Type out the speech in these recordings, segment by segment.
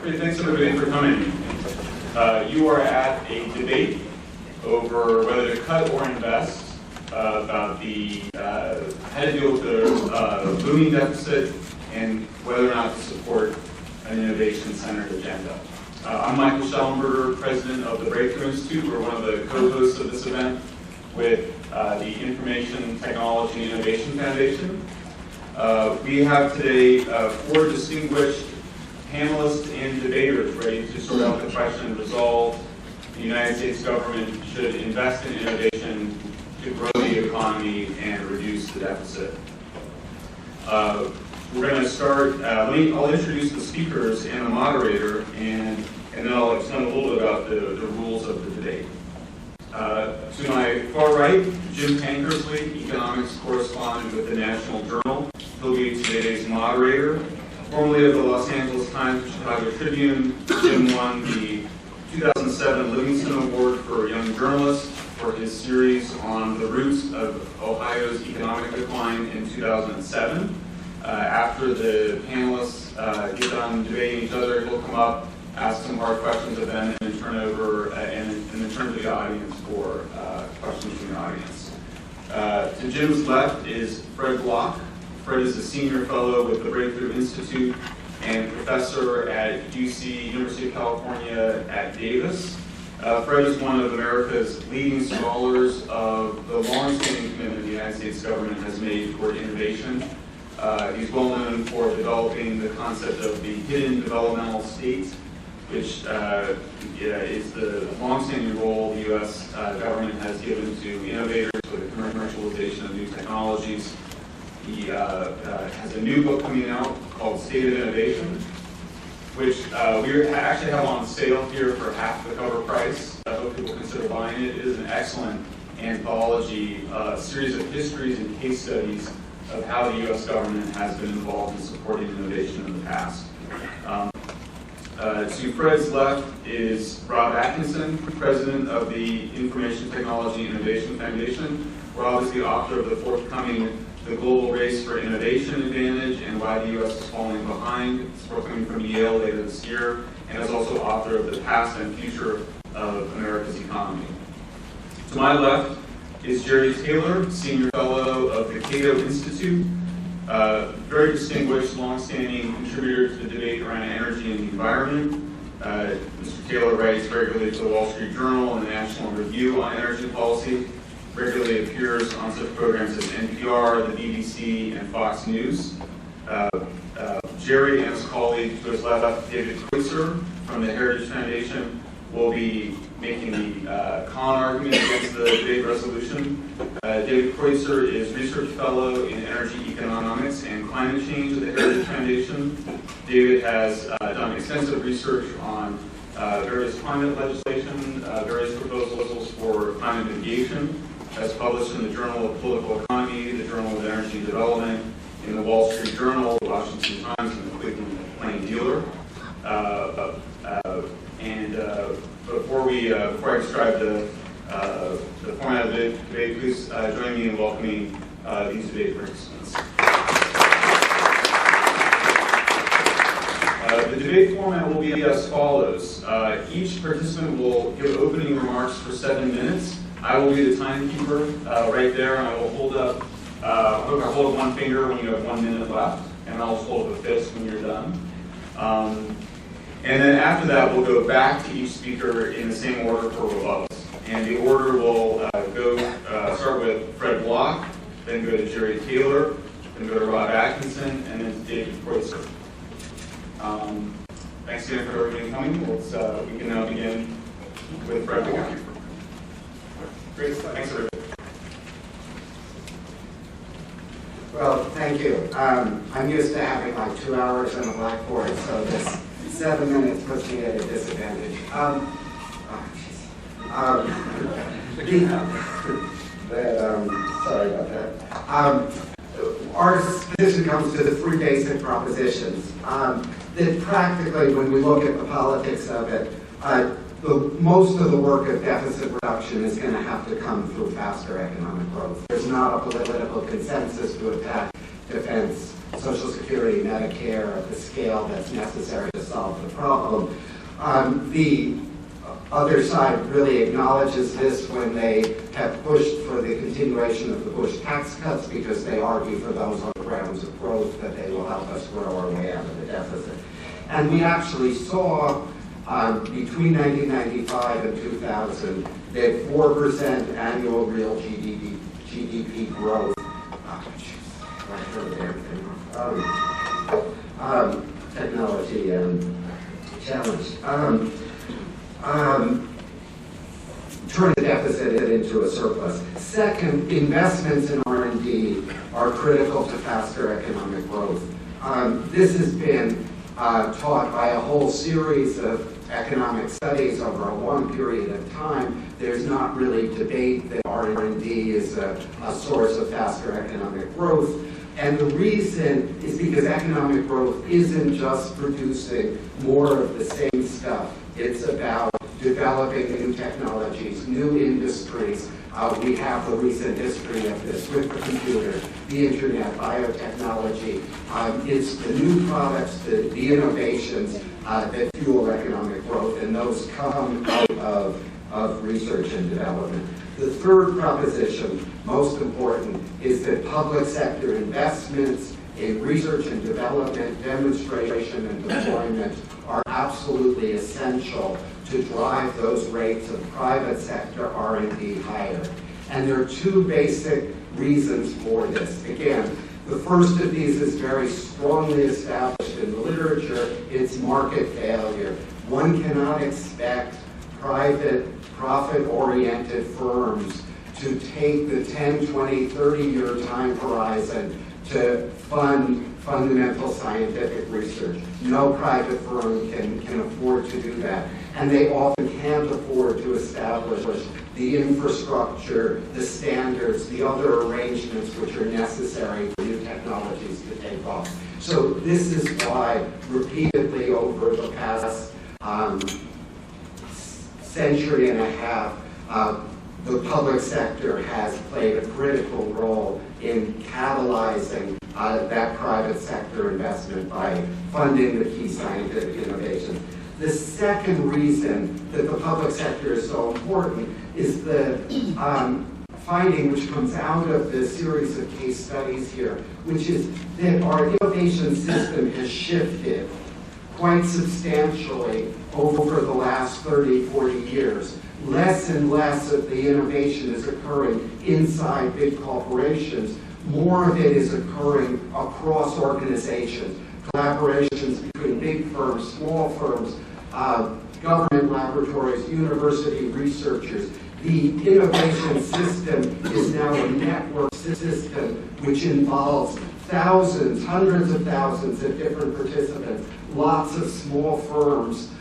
Great, thanks everybody for coming. You are at a debate over whether to cut or invest, about the how to deal with the looming deficit and whether or not to support an innovation-centered agenda. I'm Michael Schellenberger, president of the Breakthrough Institute. We're one of the co-hosts of this event with the Information Technology and Innovation Foundation. We have today 4 distinguished panelists and debaters ready to sort out the question and resolve the United States government should invest in innovation to grow the economy and reduce the deficit. We're going to start, I'll introduce the speakers and the moderator, and then I'll explain a little bit about the rules of the debate. To my far right, Jim Tankersley, economics correspondent with the National Journal. He'll be today's moderator. Formerly of the Los Angeles Times and Chicago Tribune, Jim won the 2007 Livingston Award for Young Journalist for his series on the roots of Ohio's economic decline in 2007. After the panelists get done debating each other, he'll come up, ask some hard questions of them, and then turn over and then turn to the audience for questions from the audience. To Jim's left is Fred Block. Fred is a senior fellow with the Breakthrough Institute and professor at UC, University of California at Davis. Fred is one of America's leading scholars of the long-standing commitment the United States government has made toward innovation. He's well known for developing the concept of the hidden developmental state, which is the long-standing role the U.S. government has given to innovators with the commercialization of new technologies. He has a new book coming out called State of Innovation, which we actually have on sale here for half the cover price. I hope people consider buying it. It is an excellent anthology, series of histories and case studies of how the U.S. government has been involved in supporting innovation in the past. To Fred's left is Rob Atkinson, president of the Information Technology and Innovation Foundation. Rob is the author of the forthcoming The Global Race for Innovation Advantage and Why the U.S. is Falling Behind. It's forthcoming from Yale later this year, and is also author of The Past and Future of America's Economy. To my left is Jerry Taylor, senior fellow of the Cato Institute, very distinguished, long-standing contributor to the debate around energy and the environment. Mr. Taylor writes regularly for the Wall Street Journal and the National Review on energy policy, regularly appears on such programs as NPR, the BBC, and Fox News. Jerry and his colleague to his left, David Kreutzer from the Heritage Foundation, will be making the con argument against the debate resolution. David Kreutzer is research fellow in energy economics and climate change at the Heritage Foundation. David has done extensive research on various climate legislation, various proposals for climate mitigation, as published in the Journal of Political Economy, the Journal of Energy Development, in the Wall Street Journal, the Washington Times, and the Cleveland Plain Dealer. Before I describe the format of the debate, please join me in welcoming these debate participants. The debate format will be as follows. Each participant will give opening remarks for 7 minutes. I will be the timekeeper right there, and I will hold up one finger when you have 1 minute left, and I'll hold up a fist when you're done. And then after that, we'll go back to each speaker in the same order for rebuttals. And the order will start with Fred Block, then go to Jerry Taylor, then go to Rob Atkinson, and then to David Kreutzer. Thanks again for everybody coming. We can now begin with Fred Block. Great. Thanks, everybody. Well, thank you. I'm used to having like 2 hours on the blackboard, so this 7 minutes puts me at a disadvantage. Sorry about that. Our position comes to the 3 basic propositions. That practically, when we look at the politics of it, most of the work of deficit reduction is going to have to come through faster economic growth. There's not a political consensus to attack defense, Social Security, Medicare at the scale that's necessary to solve the problem. The other side really acknowledges this when they have pushed for the continuation of the Bush tax cuts, because they argue for those on the grounds of growth that they will help us grow our way out of the deficit. And we actually saw between 1995 and 2000 that 4% annual real GDP growth. Technology challenge. Turn the deficit into a surplus. Second, investments in R&D are critical to faster economic growth. This has been taught by a whole series of economic studies over a long period of time. There's not really debate that R&D is a source of faster economic growth. And the reason is because economic growth isn't just producing more of the same stuff. It's about developing new technologies, new industries. We have the recent history of this with the computer, the internet, biotechnology. It's the new products, the innovations that fuel economic growth, and those come out of research and development. The third proposition, most important, is that public sector investments in research and development, demonstration and deployment are absolutely essential to drive those rates of private sector R&D higher. And there are two basic reasons for this. Again, the first of these is very strongly established in the literature. It's market failure. One cannot expect private, profit-oriented firms to take the 10, 20, 30-year time horizon to fund fundamental scientific research. No private firm can afford to do that. And they often can't afford to establish the infrastructure, the standards, the other arrangements which are necessary for new technologies to take off. So this is why repeatedly over the past century and a half, the public sector has played a critical role in catalyzing that private sector investment by funding the key scientific innovations. The second reason that the public sector is so important is the finding which comes out of the series of case studies here, which is that our innovation system has shifted quite substantially over the last 30, 40 years. Less and less of the innovation is occurring inside big corporations. More of it is occurring across organizations, collaborations between big firms, small firms, government laboratories, university researchers. The innovation system is now a network system which involves thousands, hundreds of thousands of different participants, lots of small firms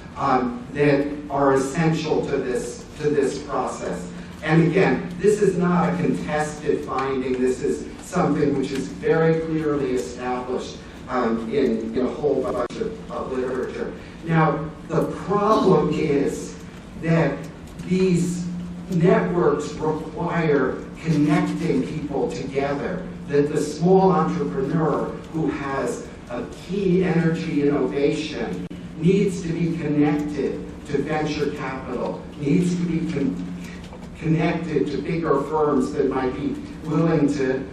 that are essential to this process. And again, this is not a contested finding. This is something which is very clearly established in a whole bunch of literature. Now, the problem is that these networks require connecting people together, that the small entrepreneur who has a key energy innovation needs to be connected to venture capital, needs to be connected to bigger firms that might be willing to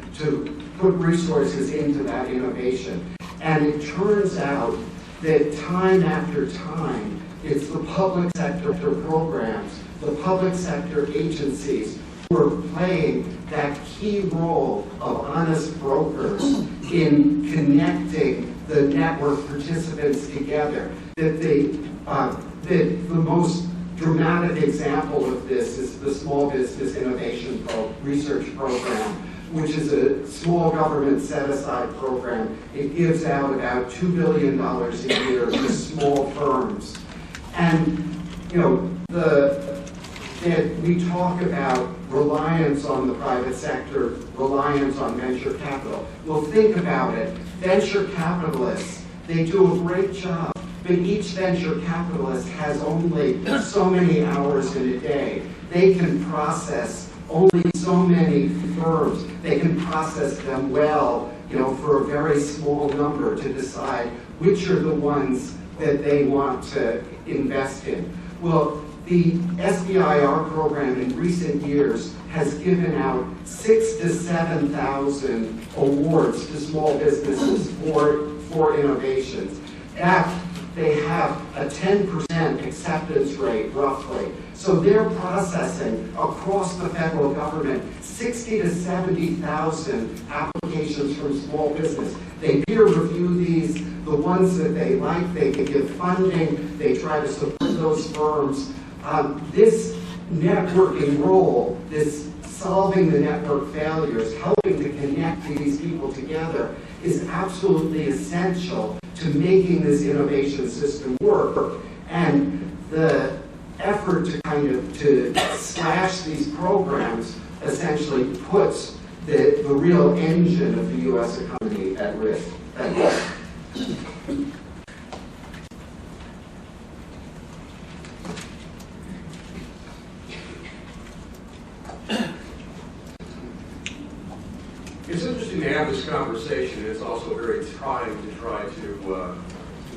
put resources into that innovation. And it turns out that time after time, it's the public sector programs, the public sector agencies who are playing that key role of honest brokers in connecting the network participants together. That the most dramatic example of this is the Small Business Innovation Research Program, which is a small government set-aside program. It gives out about $2 billion a year to small firms. And, you know, that we talk about reliance on the private sector, reliance on venture capital. Well, think about it. Venture capitalists, they do a great job, but each venture capitalist has only so many hours in a day. They can process only so many firms, they can process them well, for a very small number to decide which are the ones that they want to invest in. Well, the SBIR program in recent years has given out 6,000 to 7,000 awards to small businesses for innovations. They have a 10% acceptance rate, roughly. So they're processing across the federal government 60 to 70,000 applications from small business. They peer review these, the ones that they like, they give funding, they try to support those firms. This networking role, this solving the network failures, helping to connect these people together, is absolutely essential to making this innovation system work. And the effort to slash these programs essentially puts the real engine of the U.S. economy at risk. Thank you. It's interesting to have this conversation. It's also very trying to try to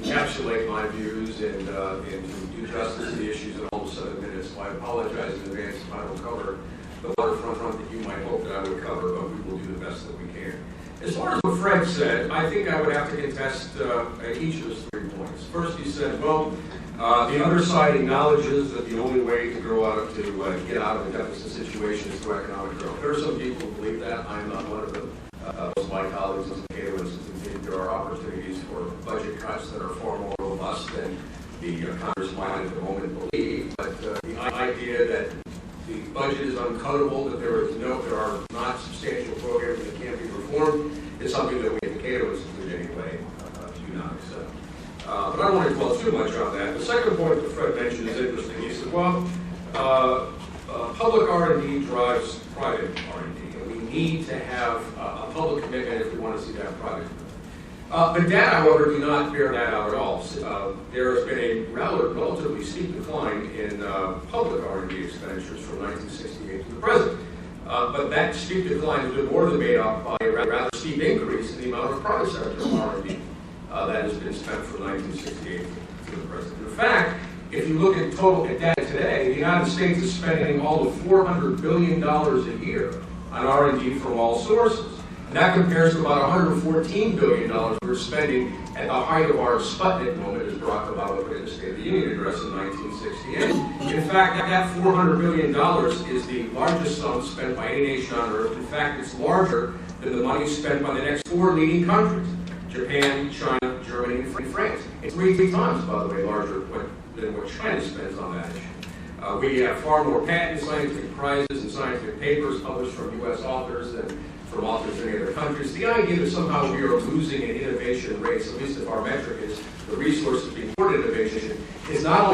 encapsulate my views and to do justice to the issues in almost 7 minutes. So I apologize in advance if I don't cover the waterfront that you might hope that I would cover, but we will do the best that we can. As far as what Fred said, I think I would have to contest each of his 3 points. First, he said, well, the other side acknowledges that the only way to get out of a deficit situation is through economic growth. There are some people who believe that. I'm not one of them. Most of my colleagues in Cato think there are opportunities for budget cuts that are far more robust than the Congress might at the moment believe. But the idea that the budget is uncuttable, that there are not substantial programs that can't be reformed, is something that we at Cato Institute anyway do not accept. But I don't want to dwell too much on that. The second point that Fred mentioned is interesting. He said, well, public R&D drives private R&D, and we need to have a public commitment if we want to see that private commitment. The data, however, do not bear that out at all. There has been a relatively steep decline in public R&D expenditures from 1968 to the present. But that steep decline has been more than made up by a rather steep increase in the amount of private sector R&D that has been spent from 1968 to the present. In fact, if you look at total data today, the United States is spending all of $400 billion a year on R&D from all sources. And that compares to about $114 billion we were spending at the height of our Sputnik moment, as Barack Obama put in the State of the Union address in 1968. In fact, that $400 billion is the largest sum spent by any nation on Earth. In fact, it's larger than the money spent by the next 4 leading countries: Japan, China, Germany, and France. It's 3 times, by the way, larger than what China spends on that issue. We have far more patents, scientific prizes, and scientific papers published from U.S. authors than from authors in any other countries. The idea that somehow we are losing in innovation rates, at least if our metric is the resources being poured into innovation, is not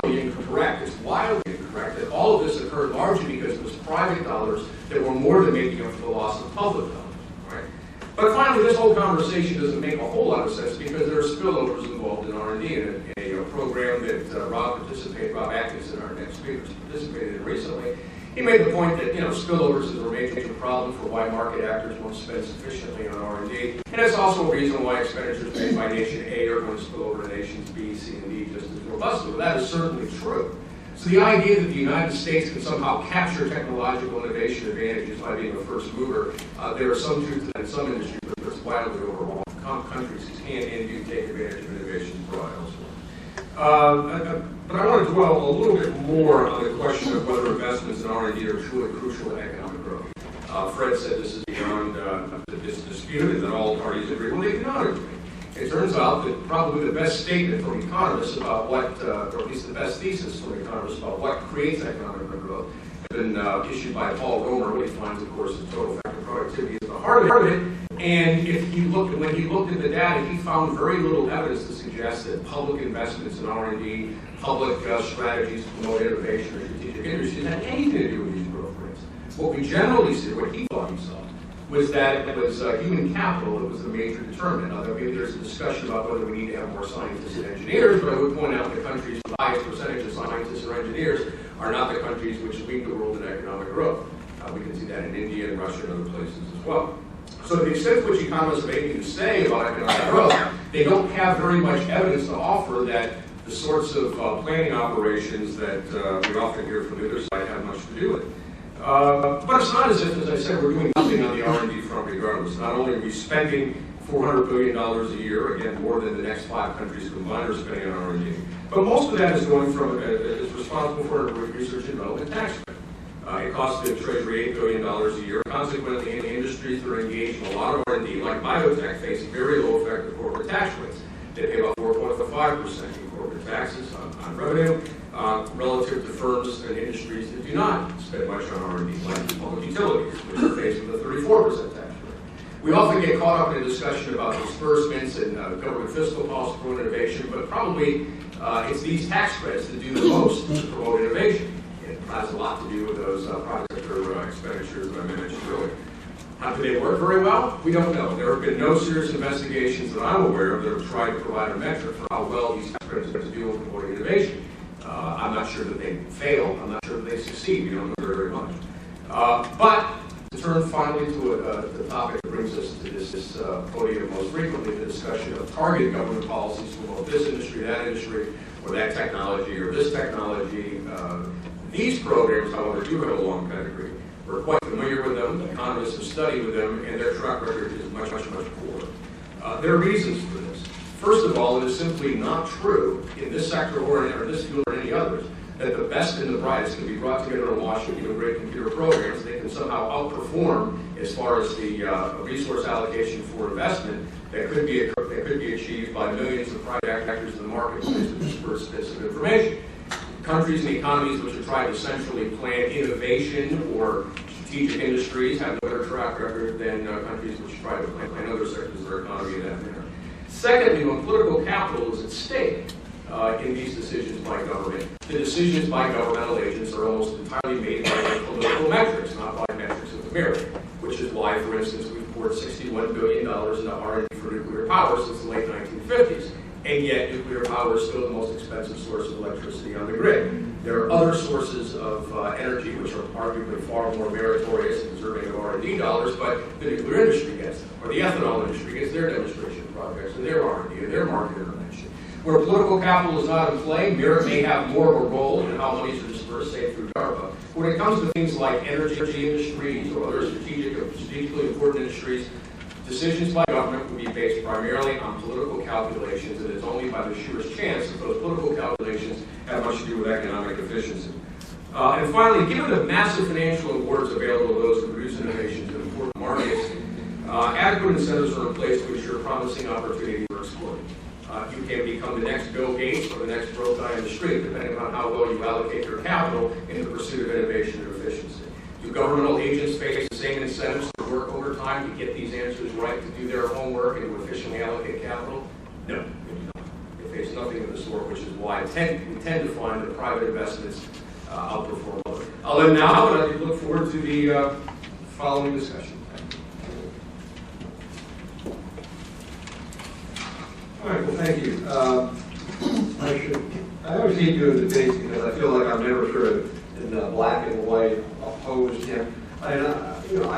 only incorrect, it's wildly incorrect. That all of this occurred largely because it was private dollars that were more than making up for the loss of public dollars. Right? But finally, this whole conversation doesn't make a whole lot of sense because there are spillovers involved in R&D. And a program that Rob Atkinson, our next speaker, participated in recently, he made the point that spillovers is a major problem for why market actors won't spend sufficiently on R&D, and it's also a reason why expenditures made by nation A are going to spill over to nations B, C, and D just as robustly. Well, that is certainly true. So the idea that the United States can somehow capture technological innovation advantages by being a first mover, there are some truths to that in some industries, but it's widely overall. Countries can and do take advantage of innovation brought elsewhere. But I want to dwell a little bit more on the question of whether investments in R&D are truly crucial to economic growth. Fred said this is beyond this dispute and that all parties agree. Well, they do not agree. It turns out that probably the best statement from economists about what, or at least the best thesis from economists about what creates economic growth has been issued by Paul Romer, who he finds, of course, the total factor productivity is the heart of it. And when he looked at the data, he found very little evidence to suggest that public investments in R&D, public strategies to promote innovation or strategic industries had anything to do with these growth rates. What we generally see, what he thought himself, was that it was human capital that was the major determinant. Now, maybe there's a discussion about whether we need to have more scientists and engineers, but I would point out that countries with the highest percentage of scientists or engineers are not the countries which lead the world in economic growth. We can see that in India and Russia and other places as well. So to the extent to which economists have anything to say about economic growth, they don't have very much evidence to offer that the sorts of planning operations that we often hear from the other side have much to do with it. But it's not as if, as I said, we're doing nothing on the R&D front regardless. Not only are we spending $400 billion a year, again, more than the next 5 countries combined are spending on R&D, but most of that is going from, is responsible for research and development tax credit. It costs the Treasury $8 billion a year. Consequently, in industries that are engaged in a lot of R&D, like biotech, face very low effective corporate tax rates. They pay about 4.5% in corporate taxes on revenue, relative to firms and industries that do not spend much on R&D, like public utilities, which are faced with a 34% tax rate. We often get caught up in a discussion about disbursements and government fiscal policy to promote innovation, but probably it's these tax credits that do the most to promote innovation. It has a lot to do with those private sector expenditures that I mentioned earlier. How do they work very well? We don't know. There have been no serious investigations that I'm aware of that have tried to provide a metric for how well these tax credits are to do in promoting innovation. I'm not sure that they fail. I'm not sure that they succeed. We don't know very much. But to turn finally to the topic that brings us to this podium most frequently, the discussion of targeted government policies for both this industry, that industry, or that technology, or this technology. These programs, however, do have a long pedigree. We're quite familiar with them. Economists have studied with them, and their track record is much poorer. There are reasons for this. First of all, it is simply not true in this sector or in this field or any others that the best and the brightest can be brought together in Washington with great computer programs. They can somehow outperform as far as the resource allocation for investment that could be achieved by millions of private actors in the marketplace to disperse bits of information. Countries and economies which are trying to centrally plan innovation or strategic industries have no better track record than countries which try to plan other sectors of their economy in that manner. Secondly, when political capital is at stake in these decisions by government, the decisions by governmental agents are almost entirely made by political metrics, not by metrics of the merit, which is why, for instance, we've poured $61 billion into R&D for nuclear power since the late 1950s. And yet nuclear power is still the most expensive source of electricity on the grid. There are other sources of energy which are arguably far more meritorious and deserving of R&D dollars, but the nuclear industry gets them, or the ethanol industry gets their demonstration projects and their R&D and their market intervention. Where political capital is not in play, merit may have more of a role in how monies are dispersed, say, through DARPA. When it comes to things like energy industries or other strategically important industries, decisions by government will be based primarily on political calculations, and it's only by the sheerest chance that those political calculations have much to do with economic efficiency. And finally, given the massive financial awards available to those who produce innovations in important markets, adequate incentives are in place to ensure promising opportunity for exploiting. You can become the next Bill Gates or the next broke guy in the street, depending on how well you allocate your capital in the pursuit of innovation and efficiency. Do governmental agents face the same incentives to work overtime to get these answers right, to do their homework, and to efficiently allocate capital? No, they do not. They face nothing of the sort, which is why we tend to find that private investments outperform others. I'll end now, and I look forward to the following discussion. All right, well, thank you. I always hate doing debates because I feel like I'm never sort of in black and white opposed him. I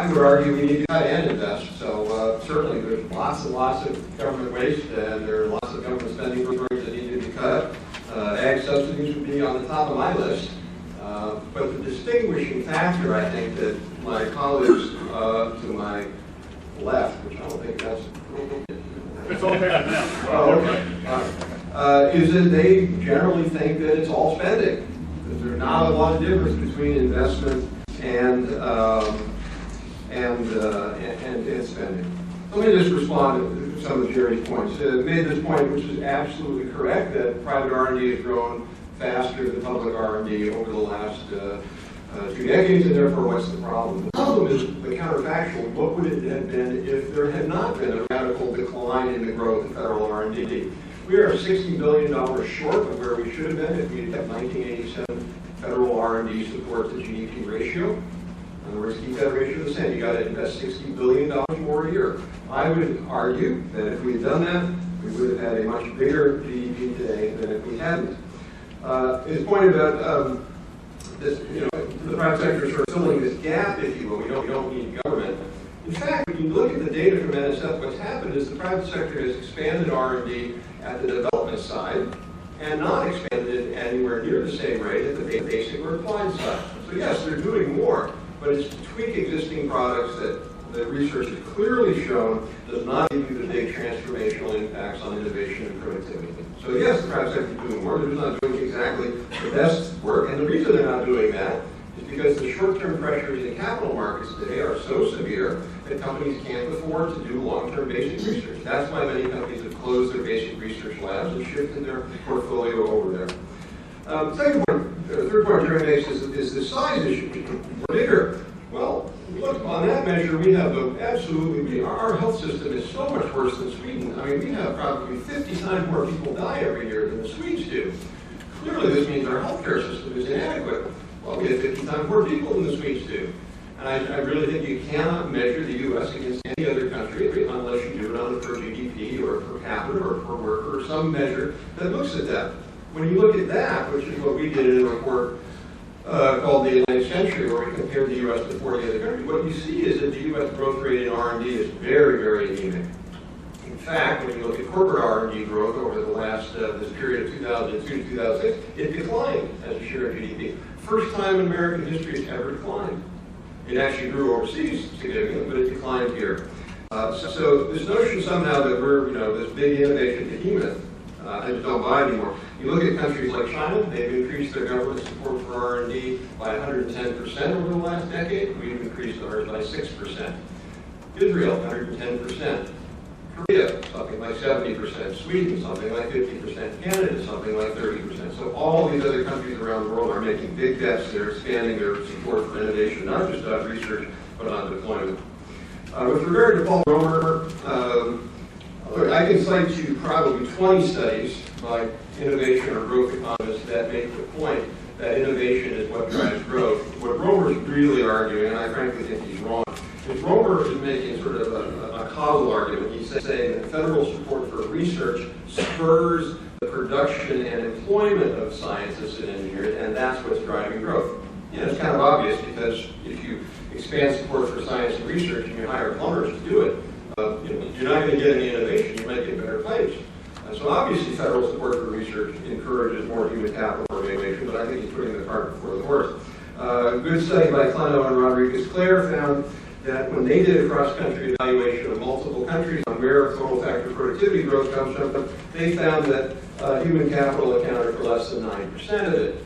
would argue we need to cut and invest. So certainly there's lots and lots of government waste, and there are lots of government spending programs that need to be cut. Ag subsidies would be on the top of my list. But the distinguishing factor, I think, that my colleagues to my left, which I don't think that's It's all there now. Oh, okay. Is that they generally think that it's all spending. That there's not a lot of difference between investment and spending. Let me just respond to some of Jerry's points. Made this point, which is absolutely correct, that private R&D has grown faster than public R&D over the last 2 decades, and therefore, what's the problem? The problem is the counterfactual. What would it have been if there had not been a radical decline in the growth of federal R&D? We are $60 billion short of where we should have been if we had kept 1987 federal R&D support to GDP ratio. In other words, keep that ratio the same. You got to invest $60 billion more a year. I would argue that if we had done that, we would have had a much bigger GDP today than if we hadn't. His point about this, the private sector is sort of filling this gap, if you will. We don't need government. In fact, when you look at the data from NSF, what's happened is the private sector has expanded R&D at the development side and not expanded it anywhere near the same rate at the basic or applied side. So yes, they're doing more, but it's to tweak existing products that the research has clearly shown does not give you the big transformational impacts on innovation and productivity. So yes, the private sector is doing more. They're just not doing exactly the best work. And the reason they're not doing that is because the short-term pressures in capital markets today are so severe that companies can't afford to do long-term basic research. That's why many companies have closed their basic research labs and shifted their portfolio over there. Third point Jerry makes is the size issue. We're bigger. Well, look, on that measure, we have our health system is so much worse than Sweden. I mean, we have probably 50 times more people die every year than the Swedes do. Clearly, this means our healthcare system is inadequate. Well, we have 50 times more people than the Swedes do. And I really think you cannot measure the U.S. against any other country unless you do it on a per GDP or per capita or per worker or some measure that looks at that. When you look at that, which is what we did in a report called the Atlantic Century, where we compared the U.S. to 40 other countries, what you see is that the U.S. growth rate in R&D is very, very anemic. In fact, when you look at corporate R&D growth over the last, this period of 2002 to 2006, it declined as a share of GDP. First time in American history it's ever declined. It actually grew overseas significantly, but it declined here. So this notion somehow that we're, this big innovation behemoth, I just don't buy anymore. You look at countries like China, they've increased their government support for R&D by 110% over the last decade. We've increased ours by 6%. Israel, 110%. Korea, something like 70%. Sweden, something like 50%. Canada, something like 30%. So all these other countries around the world are making big bets. They're expanding their support for innovation, not just on research, but on deployment. With regard to Paul Romer, I can cite you probably 20 studies by innovation or growth economists that make the point that innovation is what drives growth. What Romer's really arguing, and I frankly think he's wrong, is Romer is making sort of a causal argument. He's saying that federal support for research spurs the production and employment of scientists and engineers, and that's what's driving growth. It's kind of obvious because if you expand support for science and research and you hire plumbers to do it, you're not going to get any innovation. You might get better pipes. So obviously federal support for research encourages more human capital for innovation, but I think he's putting the cart before the horse. A good study by Cleno and Rodriguez-Clare found that when they did a cross-country evaluation of multiple countries on where total factor productivity growth comes from, they found that human capital accounted for less than 9% of it.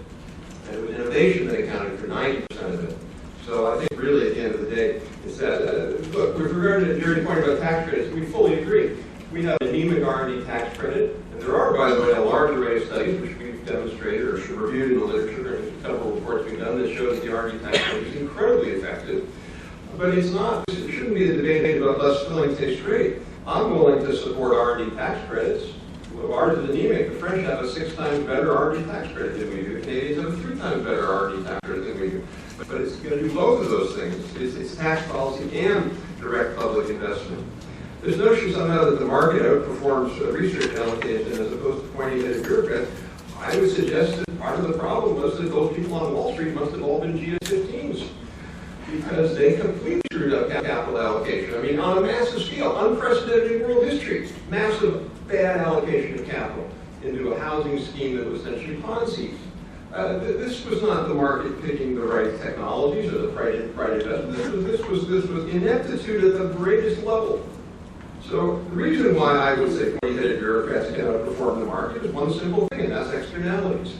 And it was innovation that accounted for 90% of it. So I think really at the end of the day, it's that, look, with regard to Jerry's point about tax credits, we fully agree. We have an anemic R&D tax credit, and there are, by the way, a large array of studies which we've demonstrated or reviewed in the literature, and a couple of reports we've done that shows the R&D tax credit is incredibly effective. But it's not, it shouldn't be a debate about less filling states straight. I'm willing to support R&D tax credits. Ours is anemic. The French have a 6 times better R&D tax credit than we do. The Canadians have a 3 times better R&D tax credit than we do. But it's going to do both of those things. It's tax policy and direct public investment. This notion somehow that the market outperforms research allocation as opposed to pointy-headed bureaucrats, I would suggest that part of the problem was that those people on Wall Street must have all been GS-15s because they completely screwed up capital allocation. I mean, on a massive scale, unprecedented in world history, massive bad allocation of capital into a housing scheme that was essentially Ponzi. This was not the market picking the right technologies or the right investment. This was ineptitude at the greatest level. So the reason why I would say pointy-headed bureaucrats can outperform the market is one simple thing, and that's externalities.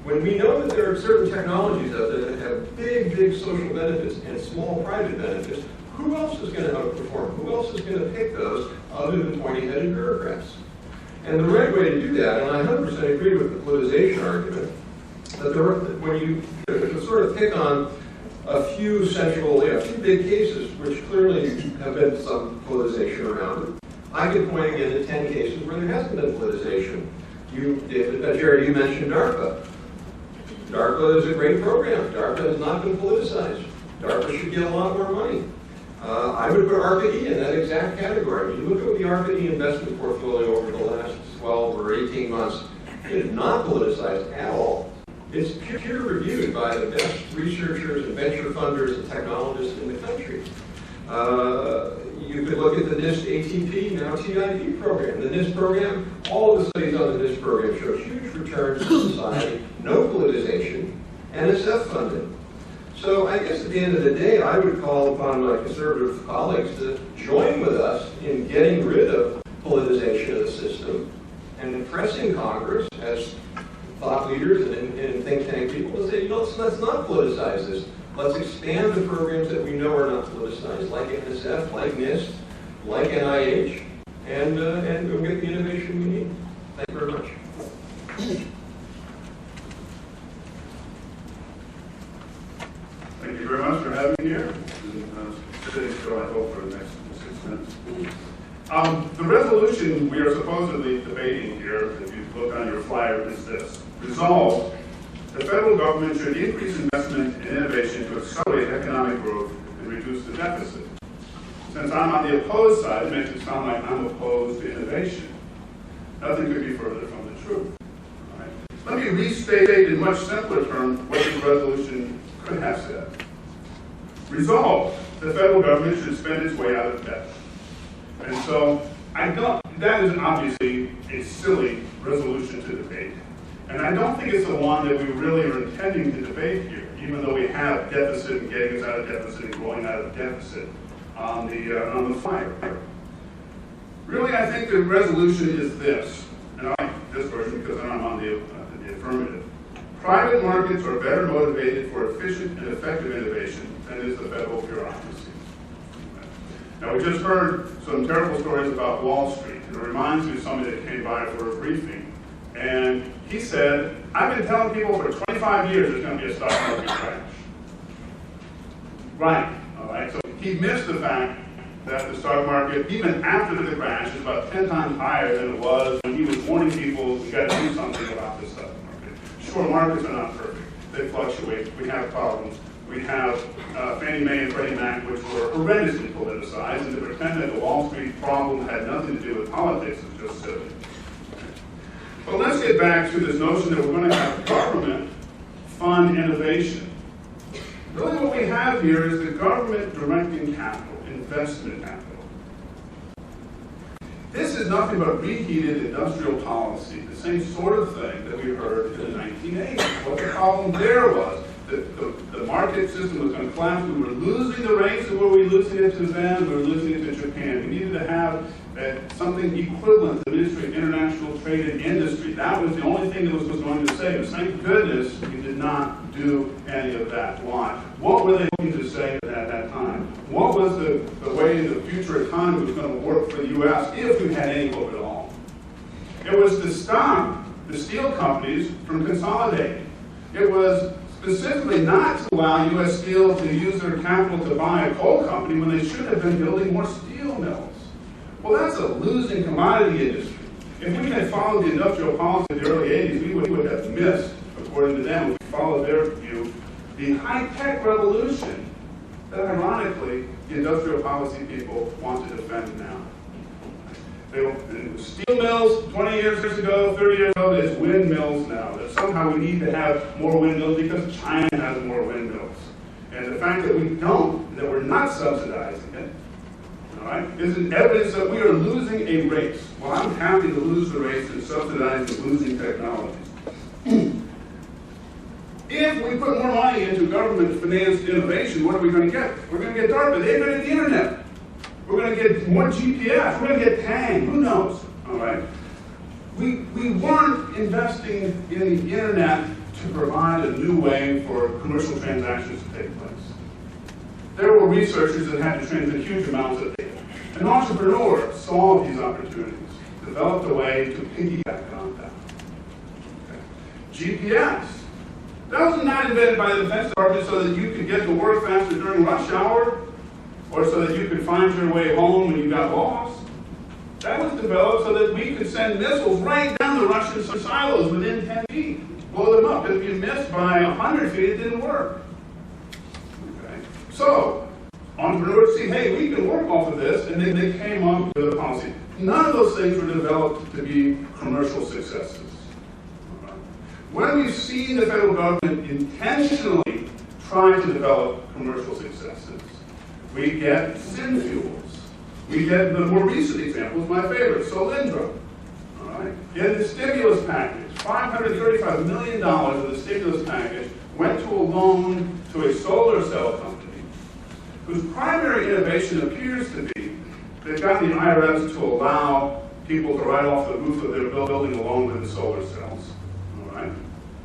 When we know that there are certain technologies out there that have big, big social benefits and small private benefits, who else is going to outperform? Who else is going to pick those other than pointy-headed bureaucrats? And the right way to do that, and I 100% agree with the politicization argument, that when you sort of pick on a few central, a few big cases, which clearly have been some politicization around it, I could point again to 10 cases where there hasn't been politicization. Jerry, you mentioned DARPA. DARPA is a great program. DARPA has not been politicized. DARPA should get a lot more money. I would put ARPA-E in that exact category. When you look at the ARPA-E investment portfolio over the last 12 or 18 months, it is not politicized at all. It's peer-reviewed by the best researchers and venture funders and technologists in the country. You could look at the NIST ATP, now TIP program. The NIST program, all of the studies on the NIST program show huge returns to society, no politicization, NSF funding. So I guess at the end of the day, I would call upon my conservative colleagues to join with us in getting rid of politicization of the system and pressing Congress as thought leaders and think tank people to say, you know, let's not politicize this. Let's expand the programs that we know are not politicized, like NSF, like NIST, like NIH, and go get the innovation we need. Thank you very much. Thank you very much for having me here. Today's show, I hope, for the next 6 minutes. The resolution we are supposedly debating here, if you look on your flyer, is this. Resolved, the federal government should increase investment in innovation to accelerate economic growth and reduce the deficit. Since I'm on the opposed side, it makes it sound like I'm opposed to innovation. Nothing could be further from the truth. All right. Let me restate in much simpler terms what this resolution could have said. Resolved, the federal government should spend its way out of debt. And so, that is obviously a silly resolution to debate. And I don't think it's the one that we really are intending to debate here, even though we have deficit and getting us out of deficit and growing out of deficit on the flyer. Really, I think the resolution is this, and I like this version because then I'm on the affirmative. Private markets are better motivated for efficient and effective innovation than is the federal bureaucracy. Now, we just heard some terrible stories about Wall Street. It reminds me of somebody that came by for a briefing, and he said, I've been telling people for 25 years there's going to be a stock market crash. Right, all right. So he missed the fact that the stock market, even after the crash, is about 10 times higher than it was when he was warning people, we got to do something about this stock market. Sure, markets are not perfect. They fluctuate. We have problems. We have Fannie Mae and Freddie Mac, which were horrendously politicized, and to pretend that the Wall Street problem had nothing to do with politics is just silly. But let's get back to this notion that we're going to have government fund innovation. Really what we have here is the government directing capital, investment capital. This is nothing but reheated industrial policy, the same sort of thing that we heard in the 1980s. What the problem there was, the market system was going to collapse. We were losing the rates, so were we losing it to them? We were losing it to Japan. We needed to have something equivalent to the Ministry of International Trade and Industry. That was the only thing that was going to save us. Thank goodness we did not do any of that. Why? What were they looking to say at that time? What was the way the future economy was going to work for the U.S. if we had any hope at all? It was to stop the steel companies from consolidating. It was specifically not to allow U.S. Steel to use their capital to buy a coal company when they should have been building more steel mills. Well, that's a losing commodity industry. If we had followed the industrial policy of the early 80s, we would have missed, according to them, if we followed their view, the high-tech revolution that, ironically, the industrial policy people want to defend now. Steel mills 20 years ago, 30 years ago, there's windmills now. That somehow we need to have more windmills because China has more windmills. And the fact that we don't, that we're not subsidizing it, all right, is an evidence that we are losing a race. Well, I'm happy to lose the race and subsidize the losing technologies. If we put more money into government-financed innovation, what are we going to get? We're going to get DARPA. They invented the internet. We're going to get more GPS. We're going to get Tang. Who knows? All right. We weren't investing in the internet to provide a new way for commercial transactions to take place. There were researchers that had to transmit huge amounts of data. An entrepreneur saw these opportunities, developed a way to piggyback on that. Okay. GPS. That was not invented by the Defense Department so that you could get to work faster during rush hour, or so that you could find your way home when you got lost. That was developed so that we could send missiles right down the Russian silos within 10 feet, blow them up. If you missed by 100 feet, it didn't work. Okay. So, entrepreneurs see, hey, we can work off of this, and then they came up with a policy. None of those things were developed to be commercial successes. when we see the federal government intentionally try to develop commercial successes, we get sin fuels. We get the more recent example is my favorite, Solyndra. All right? In the stimulus package, $535 million of the stimulus package went to a loan to a solar cell company whose primary innovation appears to be they've got the IRS to allow people to write off the roof of their building along with the solar cells. All right?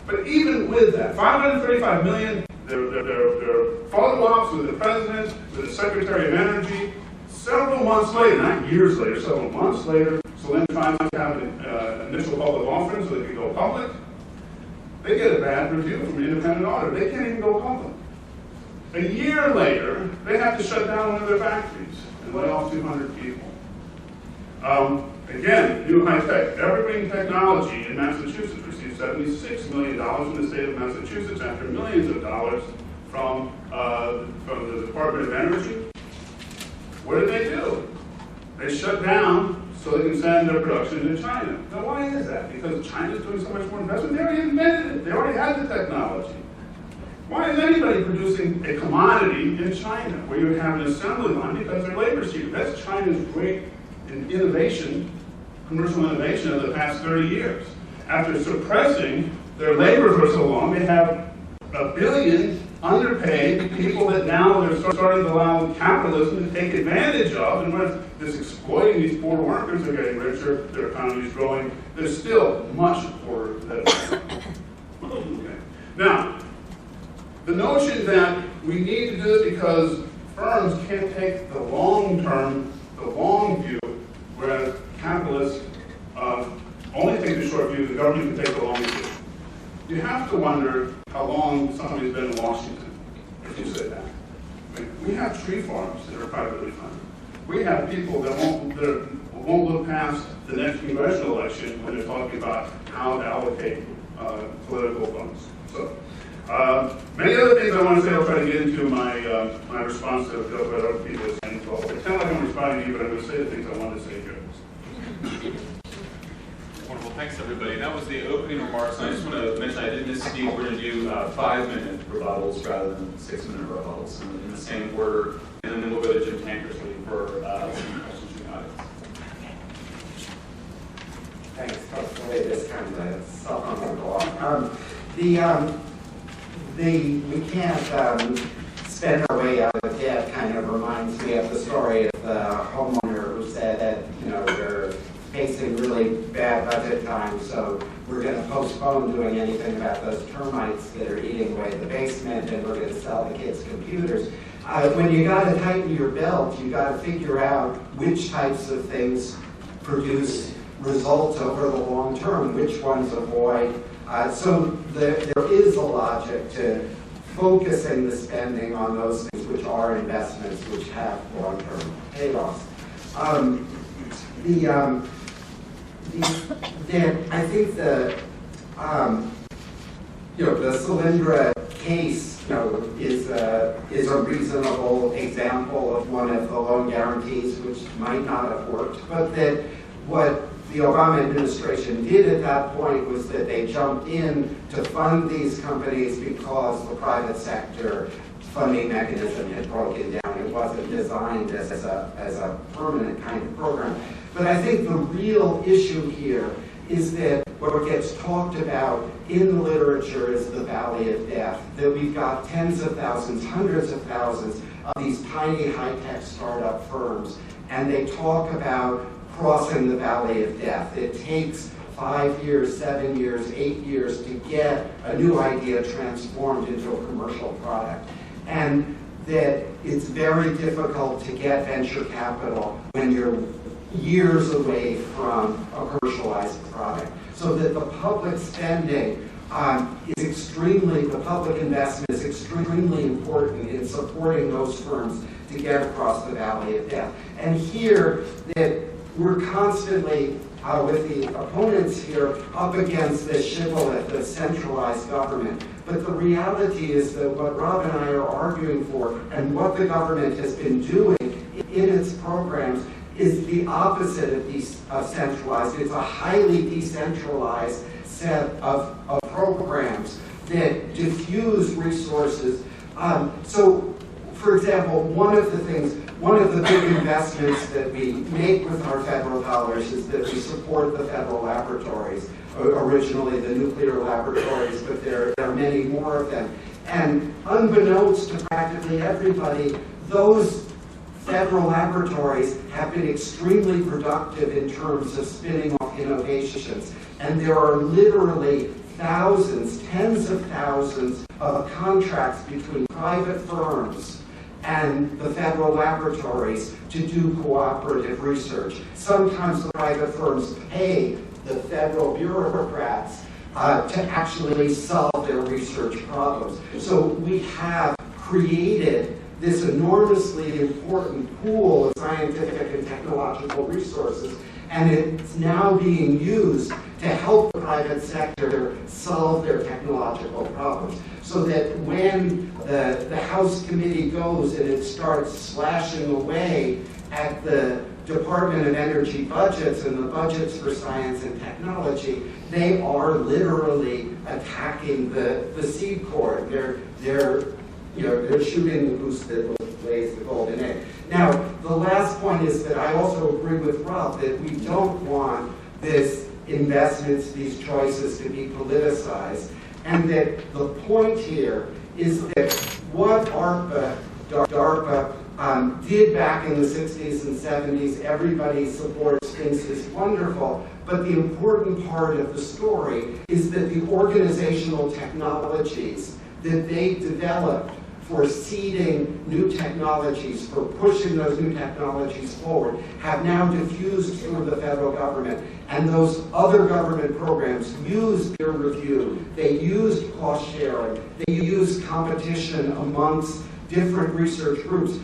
But even with that, $535 million, there are follow-ups with the president, with the Secretary of Energy. Several months later, not years later, several months later, Solyndra finds to have an initial public offering so they can go public. They get a bad review from an independent auditor. They can't even go public. A year later, they have to shut down one of their factories and lay off 200 people. Again, new high-tech, evergreen technology in Massachusetts received $76 million from the state of Massachusetts after millions of dollars from the Department of Energy. What did they do? They shut down so they can send their production to China. Now, why is that? Because China's doing so much more investment. They already invented it. They already had the technology. Why is anybody producing a commodity in China where you have an assembly line? Because they're labor cheap. That's China's great innovation, commercial innovation of the past 30 years. After suppressing their labor for so long, they have 1 billion underpaid people that now they're starting to allow capitalism to take advantage of, and we're just exploiting these poor workers. They're getting richer, their economy is growing. They're still much poorer than okay. Now, the notion that we need to do this because firms can't take the long term, the long view, whereas capitalists only take the short view, the government can take the long view. You have to wonder how long somebody's been in Washington, if you say that. I mean, we have tree farms that are privately funded. We have people that won't look past the next congressional election when they're talking about how to allocate political funds. So, many other things I want to say. I'll try to get into my response to what other people are saying. Well, it's kind of like I'm responding to you, but I'm going to say the things I wanted to say here. Wonderful, thanks everybody. That was the opening remarks. And I just want to mention I did misspeak. We're going to do 5-minute rebuttals rather than 6-minute rebuttals in the same order. And then we'll go to Jim Tankersley for some questions from the audience. Thanks. Hopefully this kind of stuff on the block. We can't spend our way out of debt kind of reminds me of the story of the homeowner who said that, they're facing really bad budget times, so we're going to postpone doing anything about those termites that are eating away the basement, and we're going to sell the kids computers. When you got to tighten your belt, you got to figure out which types of things produce results over the long term, which ones avoid. So there is a logic to focusing the spending on those things which are investments which have long-term payoffs. I think the Solyndra case is a reasonable example of one of the loan guarantees which might not have worked, but that what the Obama administration did at that point was that they jumped in to fund these companies because the private sector funding mechanism had broken down. It wasn't designed as a permanent kind of program. But I think the real issue here is that what gets talked about in the literature is the valley of death, that we've got tens of thousands, hundreds of thousands of these tiny high-tech startup firms, and they talk about crossing the valley of death. It takes 5 years, 7 years, 8 years to get a new idea transformed into a commercial product. And that it's very difficult to get venture capital when you're years away from a commercialized product. So that the public spending the public investment is extremely important in supporting those firms to get across the valley of death. And here, that we're constantly, with the opponents here, up against this shibboleth of centralized government. But the reality is that what Rob and I are arguing for, and what the government has been doing in its programs, is the opposite of centralized. It's a highly decentralized set of programs that diffuse resources. So, for example, one of the big investments that we make with our federal dollars is that we support the federal laboratories. Originally the nuclear laboratories, but there are many more of them. And unbeknownst to practically everybody, those federal laboratories have been extremely productive in terms of spinning off innovations. And there are literally thousands, tens of thousands of contracts between private firms and the federal laboratories to do cooperative research. Sometimes the private firms pay the federal bureaucrats to actually solve their research problems. So we have created this enormously important pool of scientific and technological resources, and it's now being used to help the private sector solve their technological problems. So that when the House committee goes and it starts slashing away at the Department of Energy budgets and the budgets for science and technology, they are literally attacking the seed corn. They're shooting the goose that lays the golden egg. Now, the last point is that I also agree with Rob that we don't want this investments, these choices to be politicized, and that the point here is that what DARPA did back in the 60s and 70s, everybody supports, thinks is wonderful, but the important part of the story is that the organizational technologies that they developed for seeding new technologies, for pushing those new technologies forward, have now diffused through the federal government. And those other government programs used peer review, they used cost sharing, they used competition amongst different research groups.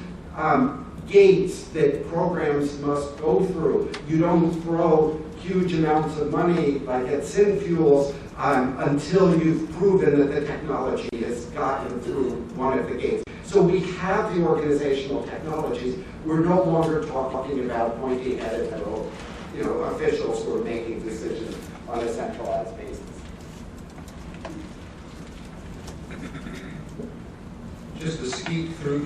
Gates that programs must go through. You don't throw huge amounts of money like at Synfuels until you've proven that the technology has gotten through one of the gates. So we have the organizational technologies. We're no longer talking about pointy-headed officials who are making decisions on a centralized basis. Just to skeet through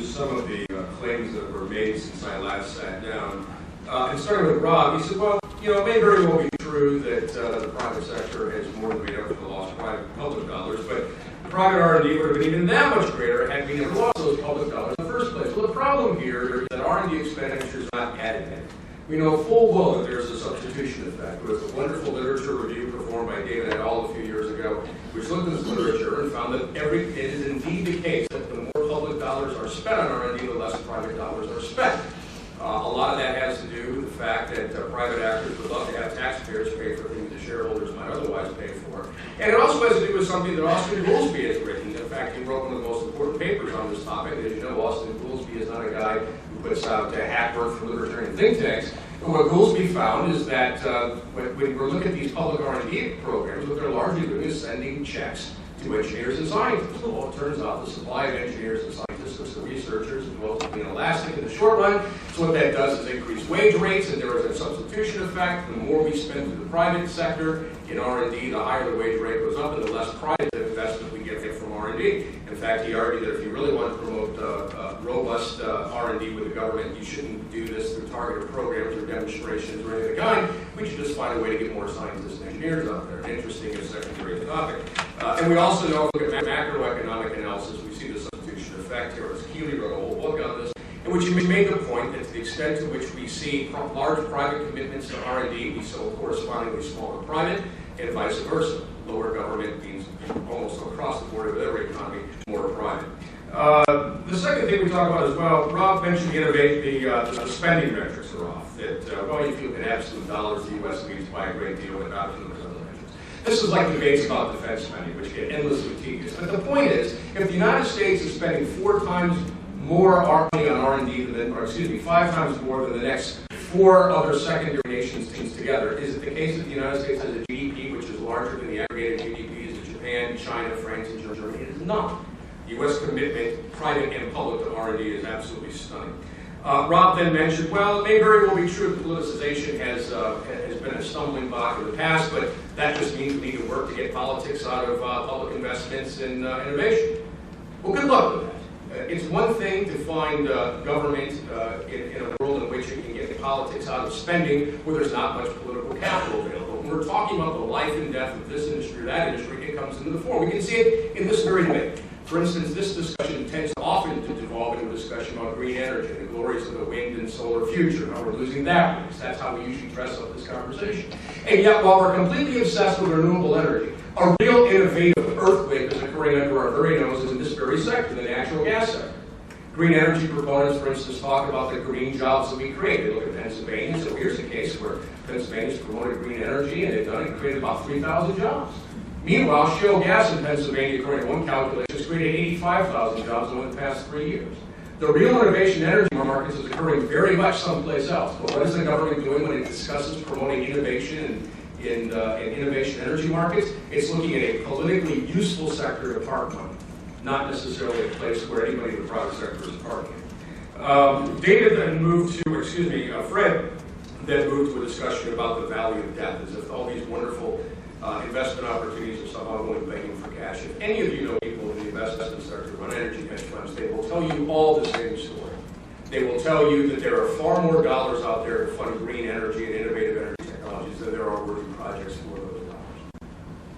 some of the claims that were made since I last sat down. And starting with Rob, he said, well, it may very well be true that the private sector has more than made up for the lost private public dollars, but private R&D would have been even that much greater had we never lost those public dollars in the first place. Well, the problem here is that R&D expenditures are not additive. We know full well that there's a substitution effect. There was a wonderful literature review performed by David et al. A few years ago, which looked at this literature and found that it is indeed the case that the more public dollars are spent on R&D, the less private dollars are spent. A lot of that has to do with the fact that private actors would love to have taxpayers pay for things that shareholders might otherwise pay for. And it also has to do with something that Austin Goolsbee has written. In fact, he wrote one of the most important papers on this topic. As you know, Austin Goolsbee is not a guy who puts out hack work for libertarian think tanks. But what Goolsbee found is that when we look at these public R&D programs, what they're largely doing is sending checks to engineers and scientists. Well, it turns out the supply of engineers and scientists and researchers as well as being elastic in the short run. So what that does is increase wage rates, and there is a substitution effect. The more we spend through the private sector in R&D, the higher the wage rate goes up, and the less private investment we get from R&D. In fact, he argued that if you really want to promote robust R&D with the government, you shouldn't do this through targeted programs or demonstrations or anything of the kind. We should just find a way to get more scientists and engineers out there. Interesting and secondary topic. And we also know, if we look at macroeconomic analysis, we see the substitution effect here. As Keeley wrote a whole book on this, in which he made the point that to the extent to which we see large private commitments to R&D, we saw correspondingly smaller private, and vice versa. Lower government means almost across the board with every economy, more private. The second thing we talk about as well, Rob mentioned innovate, the spending metrics are off. That, well, if you look at absolute dollars, the U.S. needs to buy a great deal without the measures. This is like debates about defense spending, which get endlessly tedious. But the point is, if the United States is spending 4 times more money on R&D than, 5 times more than the next 4 other secondary nations together, is it the case that the United States has a GDP which is larger than the aggregated GDPs of Japan, China, France, and Germany? It is not. The U.S. commitment, private and public, to R&D is absolutely stunning. Rob then mentioned, well, it may very well be true that politicization has been a stumbling block in the past, but that just means we need to work to get politics out of public investments in innovation. Well, good luck with that. It's one thing to find government in a world in which it can get politics out of spending where there's not much political capital available. When we're talking about the life and death of this industry or that industry, it comes into the fore. We can see it in this very debate. For instance, this discussion tends often to devolve into a discussion about green energy, the glories of the wind and solar future, how we're losing that race. That's how we usually dress up this conversation. And yet, while we're completely obsessed with renewable energy, a real innovative earthquake is occurring under our very noses in this very sector, the natural gas sector. Green energy proponents, for instance, talk about the green jobs that we create. They look at Pennsylvania, so here's a case where Pennsylvania's promoted green energy and they've done it and created about 3,000 jobs. Meanwhile, shale gas in Pennsylvania, according to one calculation, has created 85,000 jobs over the past 3 years. The real innovation in energy markets is occurring very much someplace else. But what is the government doing when it discusses promoting innovation in innovation energy markets? It's looking at a politically useful sector to park money, not necessarily a place where anybody in the private sector is parking. David then moved to, Fred then moved to a discussion about the value of debt, as if all these wonderful investment opportunities are somehow going begging for cash. If any of you know people in the investment sector run energy hedge funds, they will tell you all the same story. They will tell you that there are far more dollars out there to fund green energy and innovative energy technologies than there are worthy projects for those dollars.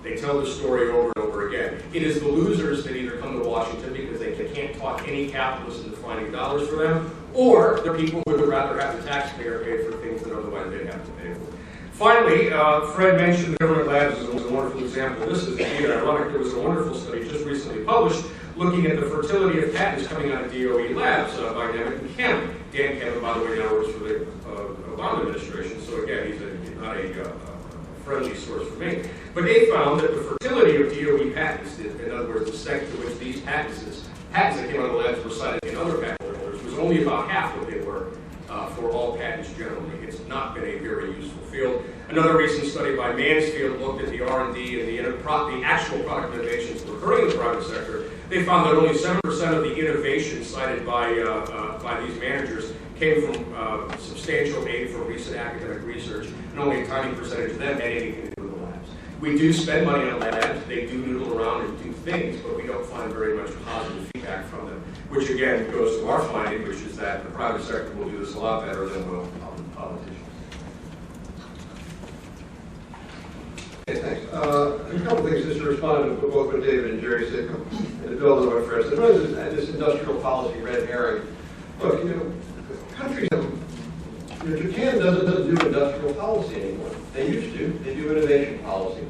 They tell the story over and over again. It is the losers that either come to Washington because they can't talk any capitalists into finding dollars for them, or they're people who would rather have the taxpayer pay for things that otherwise they'd have to pay for. Finally, Fred mentioned the government labs as a wonderful example. This is indeed ironic. There was a wonderful study just recently published looking at the fertility of patents coming out of DOE labs by Dan Cameron. Dan Cameron, by the way, now works for the Obama administration, so again, he's not a friendly source for me. But they found that the fertility of DOE patents, in other words, the extent to which these patents that came out of the labs were cited in other patent holders, was only about half what they were for all patents generally. It's not been a very useful field. Another recent study by Mansfield looked at the R&D and the actual product innovations that were occurring in the private sector. They found that only 7% of the innovations cited by these managers came from substantial aid from recent academic research, and only a tiny percentage of them had anything to do with the labs. We do spend money on labs, they do noodle around and do things, but we don't find very much positive feedback from them, which again goes to our finding, which is that the private sector will do this a lot better than will politicians. Okay, thanks. A couple things just to respond to both what David and Jerry said, and to build on what Fred said. One is this industrial policy red herring. Look, countries have, Japan doesn't do industrial policy anymore. They used to. They do innovation policy.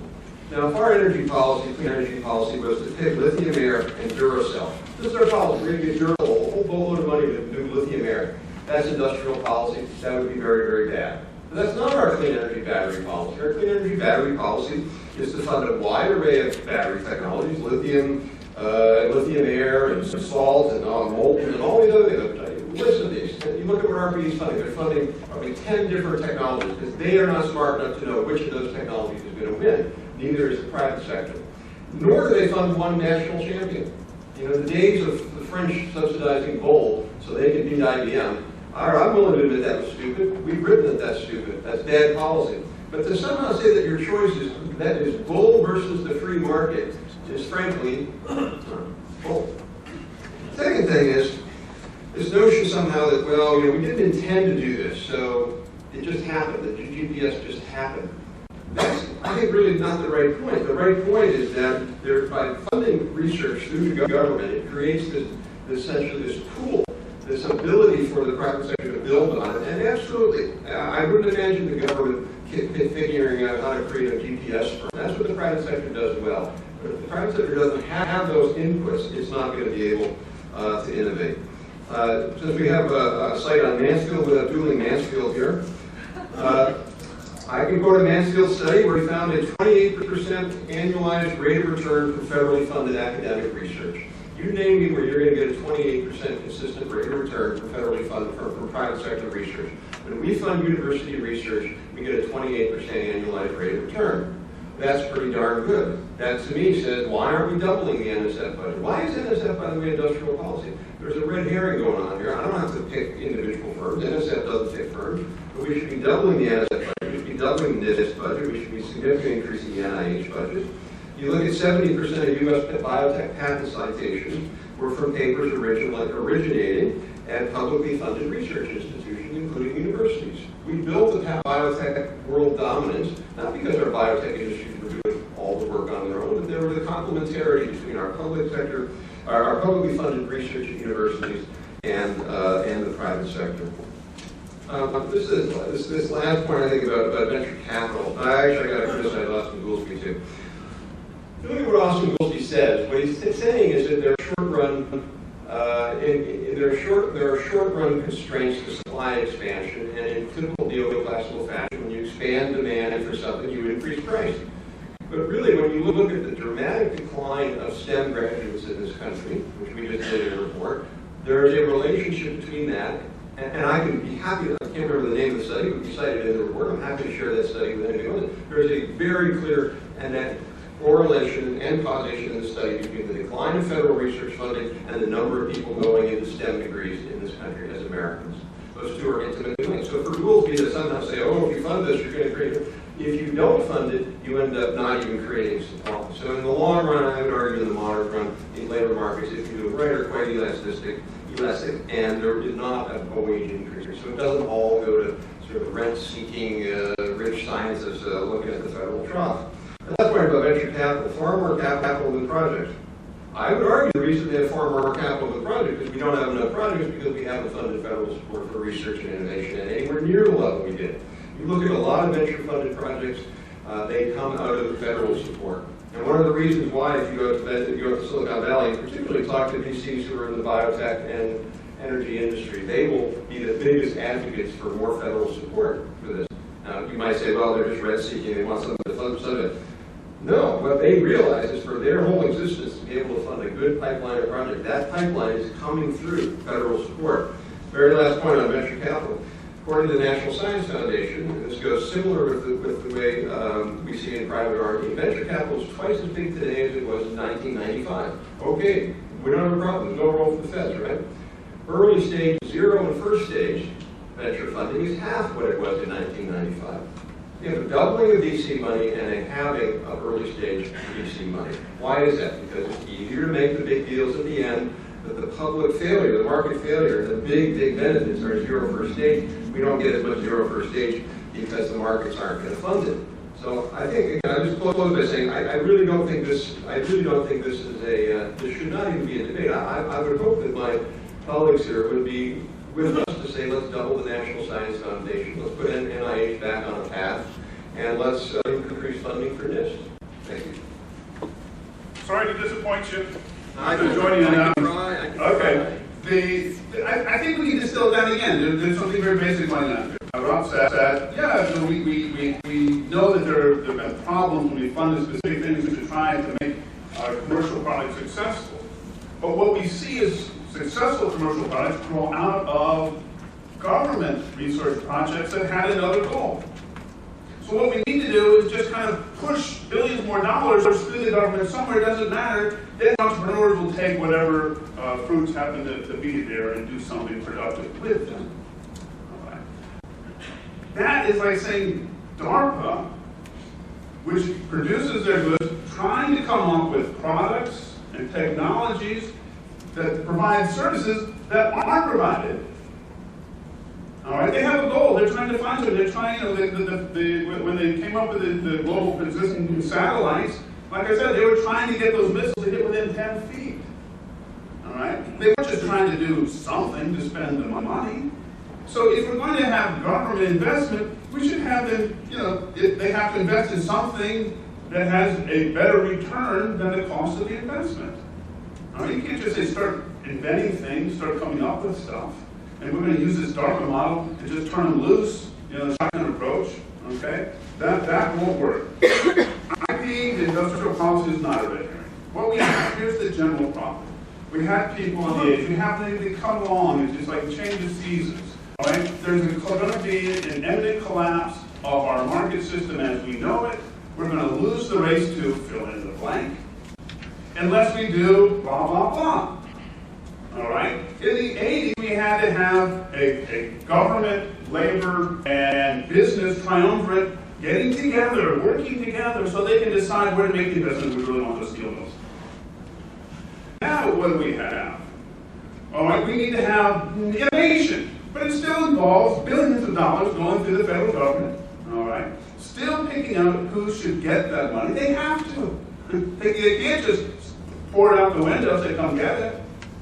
Now, if our energy policy, clean energy policy, was to pick lithium air and Duracell, this is our policy. We're going to get Duracell, a whole boatload of money to do lithium air. That's industrial policy. That would be very, very bad. But that's not our clean energy battery policy. Our clean energy battery policy is to fund a wide array of battery technologies, lithium air, and salt, and molten, and all these other things. Listen to these. You look at what RP is funding. They're funding probably 10 different technologies because they are not smart enough to know which of those technologies is going to win. Neither is the private sector. Nor do they fund one national champion. The days of the French subsidizing gold so they could beat IBM, I'm willing to admit that was stupid. We've written that that's stupid. That's bad policy. But to somehow say that your choice is gold versus the free market is frankly bull. Second thing is this notion somehow that, well, we didn't intend to do this, so it just happened, that GPS just happened. That's, I think, really not the right point. The right point is that by funding research through the government, it creates essentially this pool, this ability for the private sector to build on it. And absolutely, I wouldn't imagine the government figuring out how to create a GPS firm. That's what the private sector does well. But if the private sector doesn't have those inputs, it's not going to be able to innovate. Since we have a site on Mansfield without dueling Mansfield here, I can quote a Mansfield study where we found a 28% annualized rate of return for federally funded academic research. You name me where you're going to get a 28% consistent rate of return for federally funded from private sector research. When we fund university research, we get a 28% annualized rate of return. That's pretty darn good. That to me says, why aren't we doubling the NSF budget? Why is NSF, by the way, industrial policy? There's a red herring going on here. I don't have to pick individual firms. NSF doesn't pick firms. But we should be doubling the NSF budget. We should be doubling the NIST budget. We should be significantly increasing the NIH budget. You look at 70% of U.S. biotech patent citations were from papers originating at publicly funded research institutions, including universities. We built the biotech world dominance, not because our biotech industries were doing all the work on their own, but there was a complementarity between our public sector, our publicly funded research at universities, and the private sector. This last point I think about venture capital. I got to criticize Austin Goolsbee too. If you look at what Austin Goolsbee says, what he's saying is that there are short-run constraints to supply expansion, and in typical neoclassical fashion, when you expand demand for something, you increase price. But really, when you look at the dramatic decline of STEM graduates in this country, which we just did in a report, there is a relationship between that, and I can be happy, I can't remember the name of the study, but we cited it in the report. I'm happy to share that study with anyone. There's a very clear and that correlation and causation in the study between the decline of federal research funding and the number of people going into STEM degrees in this country as Americans. Those two are intimately linked. So for Goolsbee to somehow say, oh, if you fund this, you're going to create it. If you don't fund it, you end up not even creating supply. So in the long run, I would argue in the modern run, in labor markets, if you do it right, are quite elastic, and there is not a wage increase. So it doesn't all go to sort of rent-seeking rich scientists looking at the federal trough. And that's why about venture capital, far more capital than projects. I would argue the reason they have far more capital than projects is we don't have enough projects because we haven't funded federal support for research and innovation at anywhere near the level we did. You look at a lot of venture-funded projects, they come out of the federal support. And one of the reasons why, if you go to Silicon Valley, particularly talk to VCs who are in the biotech and energy industry, they will be the biggest advocates for more federal support for this. Now, you might say, well, they're just rent-seeking, they want something to fund it. No, what they realize is for their whole existence to be able to fund a good pipeline or project, that pipeline is coming through federal support. Very last point on venture capital. According to the National Science Foundation, and this goes similar with the way we see in private R&D, venture capital is twice as big today as it was in 1995. Okay, we don't have a problem. There's no role for the feds, right? Early stage, zero and first stage venture funding is half what it was in 1995. You have a doubling of VC money and a halving of early stage VC money. Why is that? Because it's easier to make the big deals at the end, but the public failure, the market failure, the big benefits are zero first stage. We don't get as much zero first stage because the markets aren't going to fund it. So I think, again, I just close by saying I really don't think this is a this should not even be a debate. I would hope that my colleagues here would be with us to say let's double the National Science Foundation, let's put NIH back on a path, and let's increase funding for NIST. Thank you. Sorry to disappoint you. I for joining in now. Okay. I think we need to distill down again. There's something very basic going on here. Rob said, yeah, so we know that there have been problems when we fund specific things to try to make commercial products successful. But what we see is successful commercial products grow out of government research projects that had another goal. So what we need to do is just kind of push billions more dollars through the government somewhere. It doesn't matter. Then entrepreneurs will take whatever fruits happen to be there and do something productive with them. All right. That is like saying DARPA, which produces their goods, trying to come up with products and technologies that provide services that aren't provided. All right, they have a goal. They're trying to find it. They're trying, when they came up with the global positioning satellites, like I said, they were trying to get those missiles to hit within 10 feet. All right, they weren't just trying to do something to spend the money. So if we're going to have government investment, we should have them, they have to invest in something that has a better return than the cost of the investment. All right, you can't just say start inventing things, start coming up with stuff. And we're going to use this DARPA model and just turn them loose, shotgun approach, okay? That won't work. IP, industrial policy, is not a red herring. What we have, here's the general problem. We have people on the edge, we have them to come along, it's just like change the seasons, all right? There's going to be an imminent collapse of our market system as we know it. We're going to lose the race to fill in the blank, unless we do blah, blah, blah. All right? In the 80s, we had to have a government, labor, and business triumvirate getting together, working together, so they can decide where to make the investment we really want those steel mills. Now, what do we have? All right, we need to have innovation, but it still involves billions of dollars going through the federal government. All right, still picking out who should get that money. They have to. They can't just pour it out the window and say, "Come get it."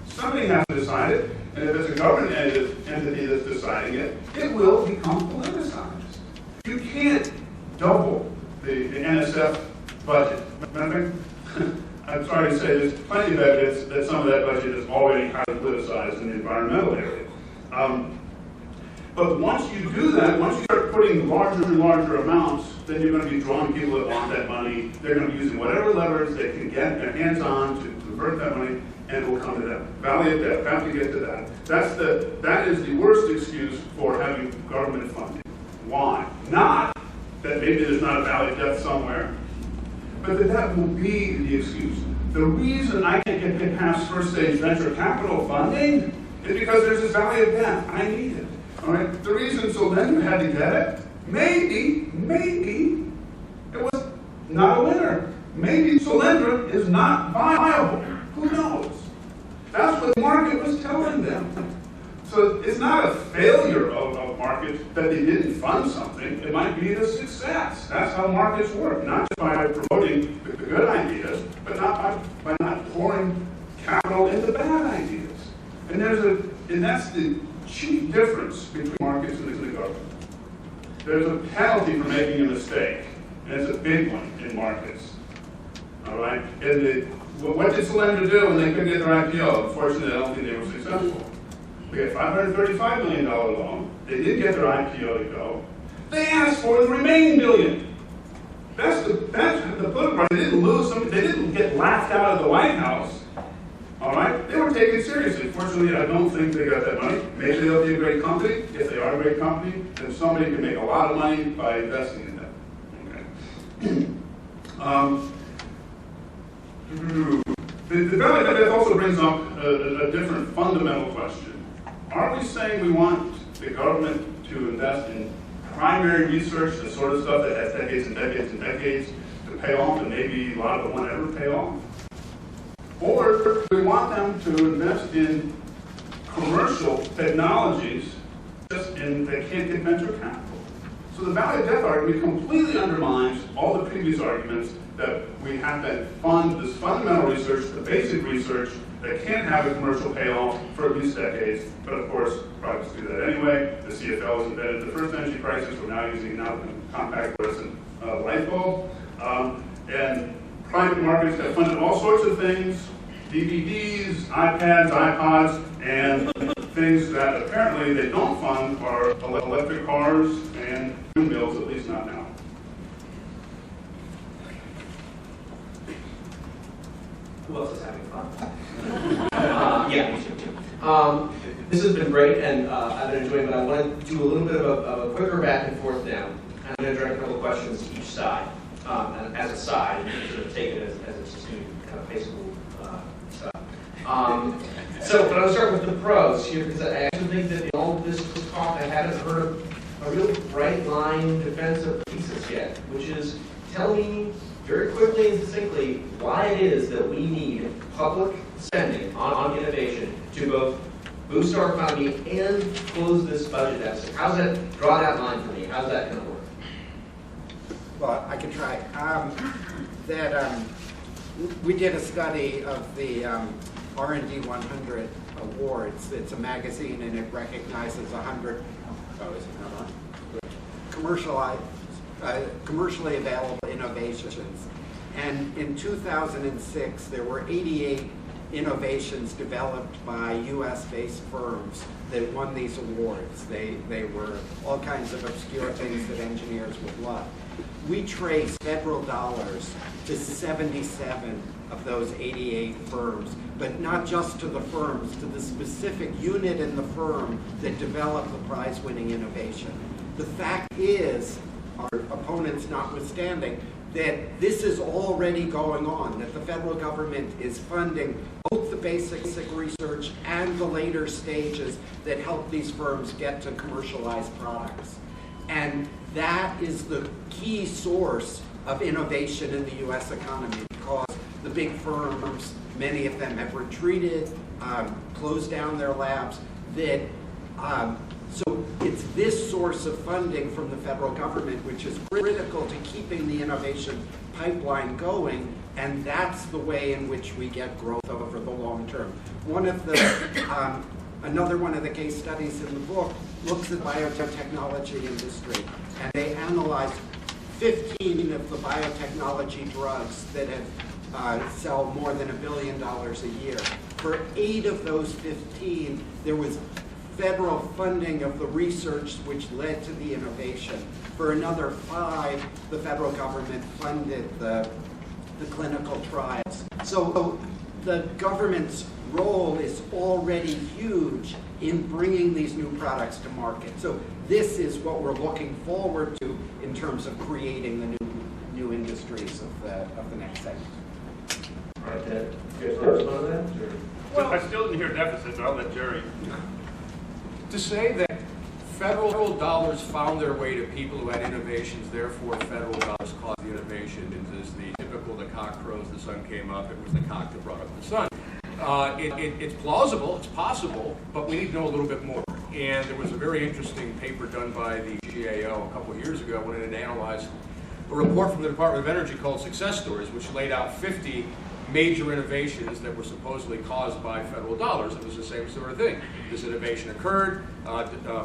Somebody has to decide it, and if it's a government entity that's deciding it, it will become politicized. You can't double the NSF budget. I'm sorry to say, there's plenty of evidence that some of that budget is already kind of politicized in the environmental area. But once you do that, once you start putting larger and larger amounts, then you're going to be drawing people that want that money. They're going to be using whatever levers they can get their hands on to convert that money, and it will come to them. Valley of death, have to get to that. That is the worst excuse for having government funding. Why? Not that maybe there's not a valley of death somewhere, but that will be the excuse. The reason I can't get past first stage venture capital funding is because there's this valley of death. I need it. All right. The reason Solyndra had to get it, maybe it was not a winner. Maybe Solyndra is not viable. Who knows? That's what the market was telling them. So it's not a failure of markets that they didn't fund something. It might be a success. That's how markets work, not just by promoting the good ideas, but not by not pouring capital into bad ideas. And that's the chief difference between markets and the government. There's a penalty for making a mistake, and it's a big one in markets. All right? And what did Solyndra do when they couldn't get their IPO? Unfortunately, I don't think they were successful. We had a $535 million loan. They did get their IPO to go. They asked for the remaining billion. That's the political part. They didn't lose something. They didn't get laughed out of the White House. All right? They were taken seriously. Fortunately, I don't think they got that money. Maybe they'll be a great company. If they are a great company, then somebody can make a lot of money by investing in them. Okay. The valley of death also brings up a different fundamental question. Are we saying we want the government to invest in primary research, the sort of stuff that has decades and decades and decades to pay off, and maybe a lot of it won't ever pay off? Or do we want them to invest in commercial technologies that can't get venture capital? So the valley of death argument completely undermines all the previous arguments that we have to fund this fundamental research, the basic research, that can't have a commercial payoff for at least decades. But of course, privates do that anyway. The CFL was invented in the first energy crisis. We're now using compact fluorescent light bulb. And private markets have funded all sorts of things, DVDs, iPads, iPods, and things that apparently they don't fund are electric cars and windmills, at least not now. Who else is having fun? Yeah, me too. This has been great, and I've been enjoying it, but I want to do a little bit of a quicker back and forth now. I'm going to direct a couple of questions to each side, and as a side, and sort of take it as it's just kind of high school stuff. But I'm going to start with the pros here, because I actually think that in all this talk, I haven't heard of a real bright line defensive thesis yet, which is tell me very quickly and succinctly why it is that we need public spending on innovation to both boost our economy and close this budget deficit. How's that, draw that line for me, how's that going to work? Well, I can try. We did a study of the R&D 100 awards. It's a magazine and it recognizes 100, is it not on? Commercially available innovations. And in 2006, there were 88 innovations developed by US-based firms that won these awards. They were all kinds of obscure things that engineers would love. We traced federal dollars to 77 of those 88 firms, but not just to the firms, to the specific unit in the firm that developed the prize-winning innovation. The fact is, our opponents notwithstanding, that this is already going on, that the federal government is funding both the basic research and the later stages that help these firms get to commercialized products. And that is the key source of innovation in the U.S. economy, because the big firms, many of them have retreated, closed down their labs. So it's this source of funding from the federal government which is critical to keeping the innovation pipeline going, and that's the way in which we get growth over the long term. Another one of the case studies in the book looks at the biotechnology industry, and they analyzed 15 of the biotechnology drugs that have sell more than $1 billion a year. For 8 of those 15, there was federal funding of the research which led to the innovation. For another 5, the federal government funded the clinical trials. So the government's role is already huge in bringing these new products to market. So this is what we're looking forward to in terms of creating the new industries of the next segment. All right, Ted, you guys want to respond to that? Well, I still didn't hear deficit, but I'll let Jerry. To say that federal dollars found their way to people who had innovations, therefore federal dollars caused the innovation, is the typical, the cock crows, the sun came up, it was the cock that brought up the sun. It's plausible, it's possible, but we need to know a little bit more. And there was a very interesting paper done by the GAO a couple of years ago when it analyzed a report from the Department of Energy called Success Stories, which laid out 50 major innovations that were supposedly caused by federal dollars. It was the same sort of thing. This innovation occurred,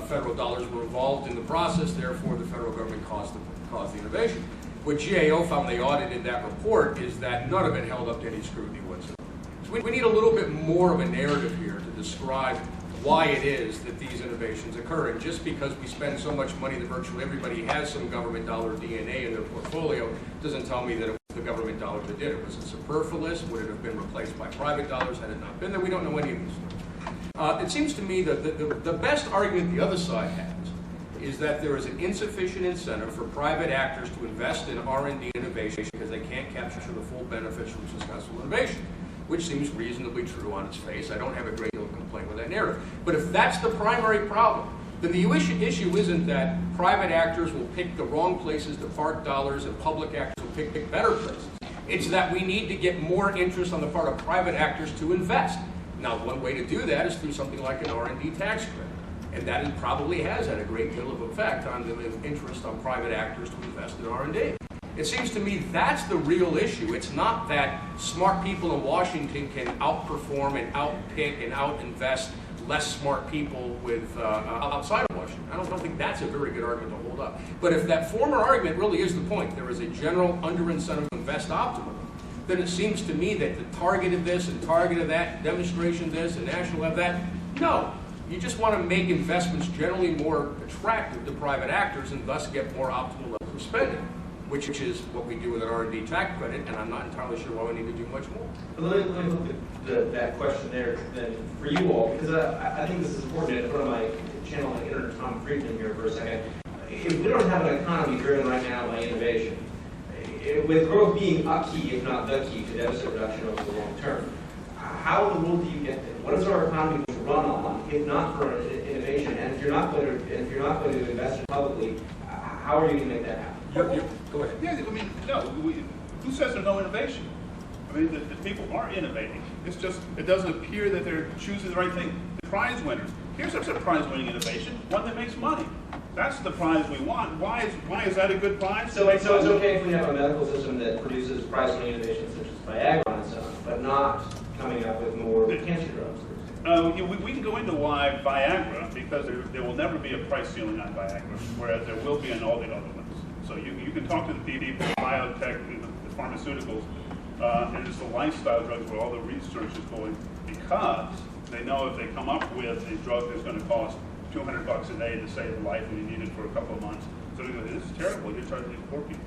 federal dollars were involved in the process, therefore the federal government caused the innovation. What GAO found they audited that report is that none of it held up to any scrutiny whatsoever. So we need a little bit more of a narrative here to describe why it is that these innovations occur. And just because we spend so much money that virtually everybody has some government dollar DNA in their portfolio doesn't tell me that it was the government dollars that did it. Was it superfluous? Would it have been replaced by private dollars had it not been there? We don't know any of this. It seems to me that the best argument the other side has is that there is an insufficient incentive for private actors to invest in R&D innovation because they can't capture the full benefits from successful innovation, which seems reasonably true on its face. I don't have a great deal of complaint with that narrative. But if that's the primary problem, then the issue isn't that private actors will pick the wrong places to park dollars and public actors will pick better places. It's that we need to get more interest on the part of private actors to invest. Now, one way to do that is through something like an R&D tax credit. And that probably has had a great deal of effect on the interest on private actors to invest in R&D. It seems to me that's the real issue. It's not that smart people in Washington can outperform and outpick and outinvest less smart people with outside of Washington. I don't think that's a very good argument to hold up. But if that former argument really is the point, there is a general under-incentive to invest optimally, then it seems to me that the target of this and target of that, demonstration of this and national of that, no. You just want to make investments generally more attractive to private actors and thus get more optimal levels of spending, which is what we do with an R&D tax credit, and I'm not entirely sure why we need to do much more. But let me look at that question there then for you all, because I think this is important. In front of my channel, I enter Tom Friedman here for a second. If we don't have an economy driven right now by innovation, with growth being a key, if not the key, to deficit reduction over the long term, how in the world do you get there? What is our economy going to run on, if not for innovation? And if you're not going to invest it publicly, how are you going to make that happen? Go ahead. Yeah, I mean, no, who says there's no innovation? I mean, the people are innovating. It's just, it doesn't appear that they're choosing the right thing. The prize winners. Here's a prize-winning innovation, one that makes money. That's the prize we want. Why is that a good prize? So it's okay if we have a medical system that produces prize-winning innovations such as Viagra and so on, but not coming up with more cancer drugs. We can go into why Viagra, because there will never be a price ceiling on Viagra, whereas there will be on all the other ones. So you can talk to the people, biotech, the pharmaceuticals, and it's the lifestyle drugs where all the research is going, because they know if they come up with a drug that's going to cost $200 a day to save a life and you need it for a couple of months. So they go, this is terrible, you're charging these poor people.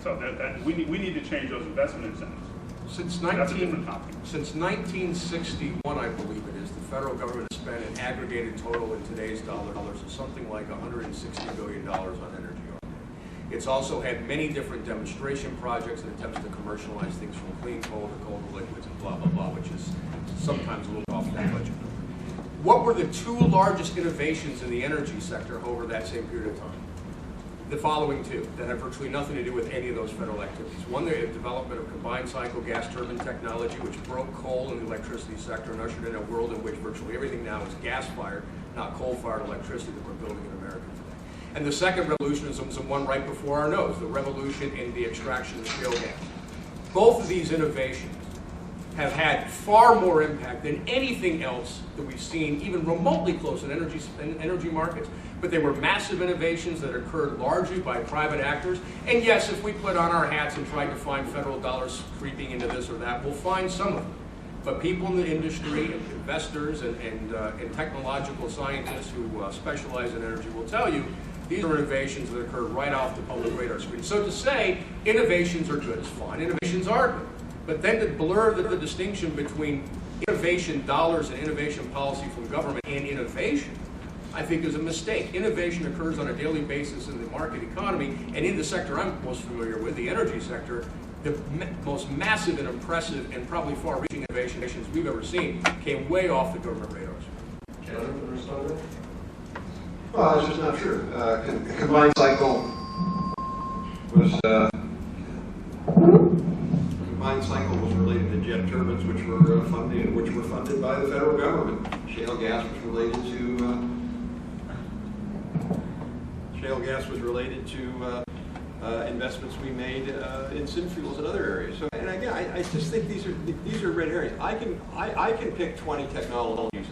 So we need to change those investment incentives. Since That's a different topic. Since 1961, I believe it is, the federal government has spent an aggregated total in today's dollars of something like $160 billion on energy. It's also had many different demonstration projects and attempts to commercialize things from clean coal to coal to liquids and blah, blah, blah, which is sometimes a little off that budget. What were the two largest innovations in the energy sector over that same period of time? The following two that have virtually nothing to do with any of those federal activities. One, the development of combined cycle gas turbine technology, which broke coal in the electricity sector and ushered in a world in which virtually everything now is gas-fired, not coal-fired electricity that we're building in America today. And the second revolution is the one right before our nose, the revolution in the extraction of shale gas. Both of these innovations have had far more impact than anything else that we've seen, even remotely close in energy markets. But they were massive innovations that occurred largely by private actors. And yes, if we put on our hats and tried to find federal dollars creeping into this or that, we'll find some of them. But people in the industry, and investors, and technological scientists who specialize in energy will tell you these are innovations that occurred right off the public radar screen. So to say innovations are good is fine. Innovations are good. But then to blur the distinction between innovation dollars and innovation policy from government and innovation, I think is a mistake. Innovation occurs on a daily basis in the market economy, and in the sector I'm most familiar with, the energy sector, the most massive and impressive and probably far-reaching innovations we've ever seen came way off the government radars. Jonathan, respond to that? Well, that's just not true. Combined cycle was related to jet turbines, which were funded by the federal government. Shale gas was related to investments we made in synfuels and other areas. So, and again, I just think these are red areas. I can pick 20 technologies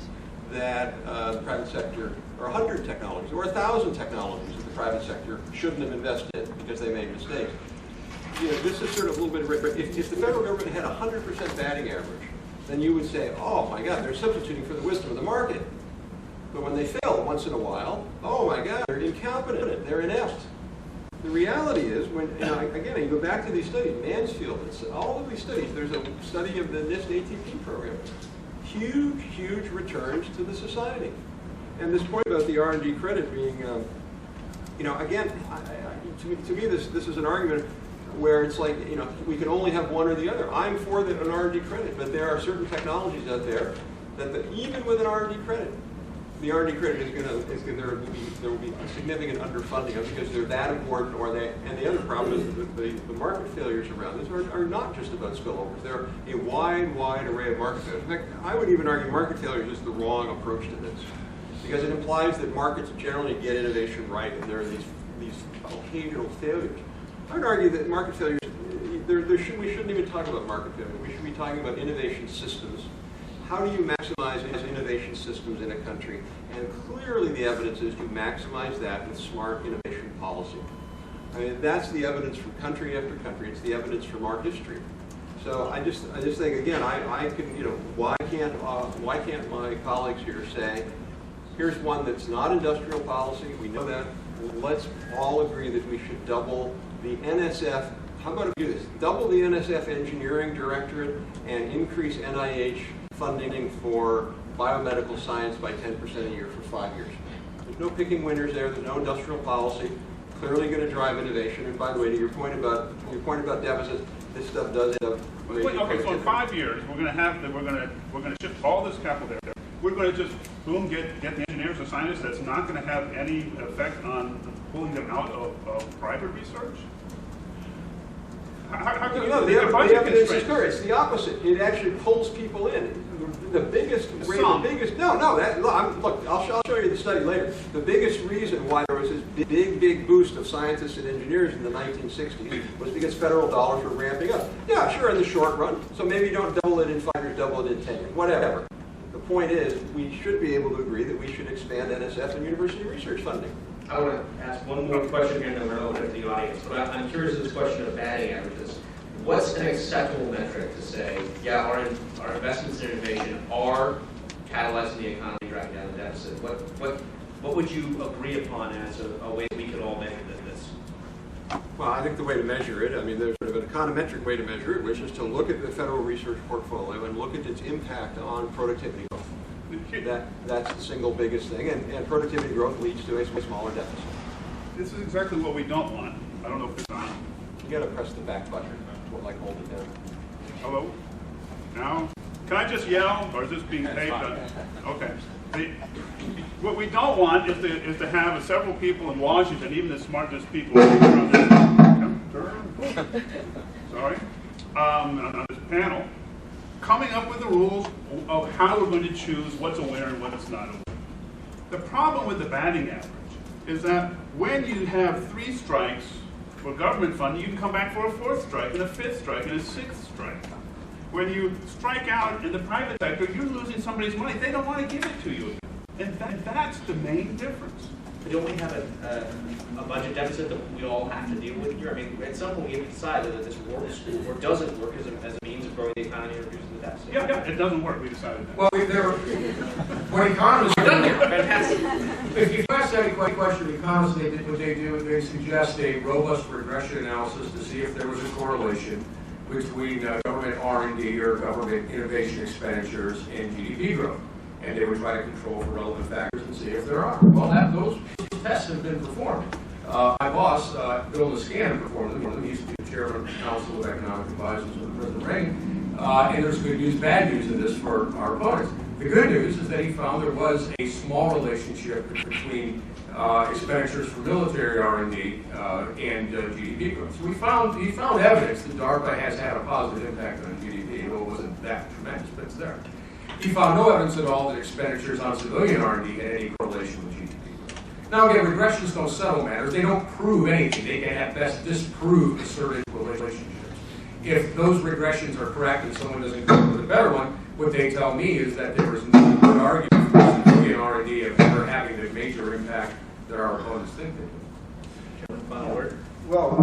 that the private sector, or 100 technologies, or 1,000 technologies that the private sector shouldn't have invested in because they made mistakes. You know, this is sort of a little bit, if the federal government had 100% batting average, then you would say, oh my God, they're substituting for the wisdom of the market. But when they fail once in a while, oh my God, they're incompetent, they're inept. The reality is, when, again, you go back to these studies, Mansfield, all of these studies, there's a study of the NIST ATP program. Huge, huge returns to the society. And this point about the R&D credit being, again, to me this is an argument where it's like, we can only have one or the other. I'm for an R&D credit, but there are certain technologies out there that even with an R&D credit, the R&D credit there will be a significant underfunding of because they're that important, and the other problem is that the market failures around this are not just about spillovers. There are a wide array of market failures. In fact, I would even argue market failures is the wrong approach to this, because it implies that markets generally get innovation right, and there are these occasional failures. I would argue that market failures, we shouldn't even talk about market failure. We should be talking about innovation systems. How do you maximize innovation systems in a country? And clearly the evidence is you maximize that with smart innovation policy. I mean, that's the evidence from country after country. It's the evidence from our history. So I just think, again, I can, why can't my colleagues here say, here's one that's not industrial policy, we know that, let's all agree that we should double the NSF, how about if we do this, double the NSF engineering directorate and increase NIH funding for biomedical science by 10% a year for 5 years. There's no picking winners there, there's no industrial policy, clearly going to drive innovation, and by the way, to your point about deficits, this stuff does end up. Okay, so in 5 years, we're going to shift all this capital there. We're going to just boom get the engineers and scientists. That's not going to have any effect on pulling them out of private research. How can the evidence is clear. It's the opposite. It actually pulls people in. Look, I'll show you the study later. The biggest reason why there was this big boost of scientists and engineers in the 1960s was because federal dollars were ramping up. Yeah, sure, in the short run. So maybe you don't double it in 5 years, double it in 10 years, whatever. The point is, we should be able to agree that we should expand NSF and university research funding. I want to ask one more question here, and then we're going to open it to the audience. But I'm curious of this question of batting averages. What's an acceptable metric to say, yeah, our investments in innovation are catalyzing the economy, driving down the deficit? What would you agree upon as a way we could all measure this? Well, I think the way to measure it, I mean, there's sort of an econometric way to measure it, which is to look at the federal research portfolio and look at its impact on productivity growth. That's the single biggest thing, and productivity growth leads to a smaller deficit. this is exactly what we don't want. I don't know if it's on. You gotta press the back button, like hold it down. Hello? Now? Can I just yell, or is this being taped? Okay. What we don't want is to have several people in Washington, even the smartest people on this panel, coming up with the rules of how we're going to choose what's a winner and what's not a winner. The problem with the batting average is that when you have 3 strikes for government funding, you can come back for a 4th strike and a 5th strike and a 6th strike. When you strike out in the private sector, you're losing somebody's money. They don't want to give it to you. And that's the main difference. But don't we have a budget deficit that we all have to deal with here? I mean, at some point we have to decide whether this works or doesn't work as a means of growing the economy or reducing the deficit. Yeah, it doesn't work. We decided that. Well, when economists are done here, Fantastic. if you ask any question of economists, what they do is they suggest a robust regression analysis to see if there was a correlation between government R&D or government innovation expenditures and GDP growth. And they would try to control for relevant factors and see if there are. Well, those tests have been performed. My boss, Bill Niscan, performed them. He used to be the chairman of the Council of Economic Advisors under President Reagan. And there's good news, bad news in this for our opponents. The good news is that he found there was a small relationship between expenditures for military R&D and GDP growth. So he found evidence that DARPA has had a positive impact on GDP. It wasn't that tremendous, but it's there. He found no evidence at all that expenditures on civilian R&D had any correlation with GDP growth. Now again, regressions don't settle matters. They don't prove anything. They can at best disprove asserted relationships. If those regressions are correct and someone doesn't come up with a better one, what they tell me is that there is no good argument for civilian R&D of ever having the major impact that our opponents think they do. Final word. Well,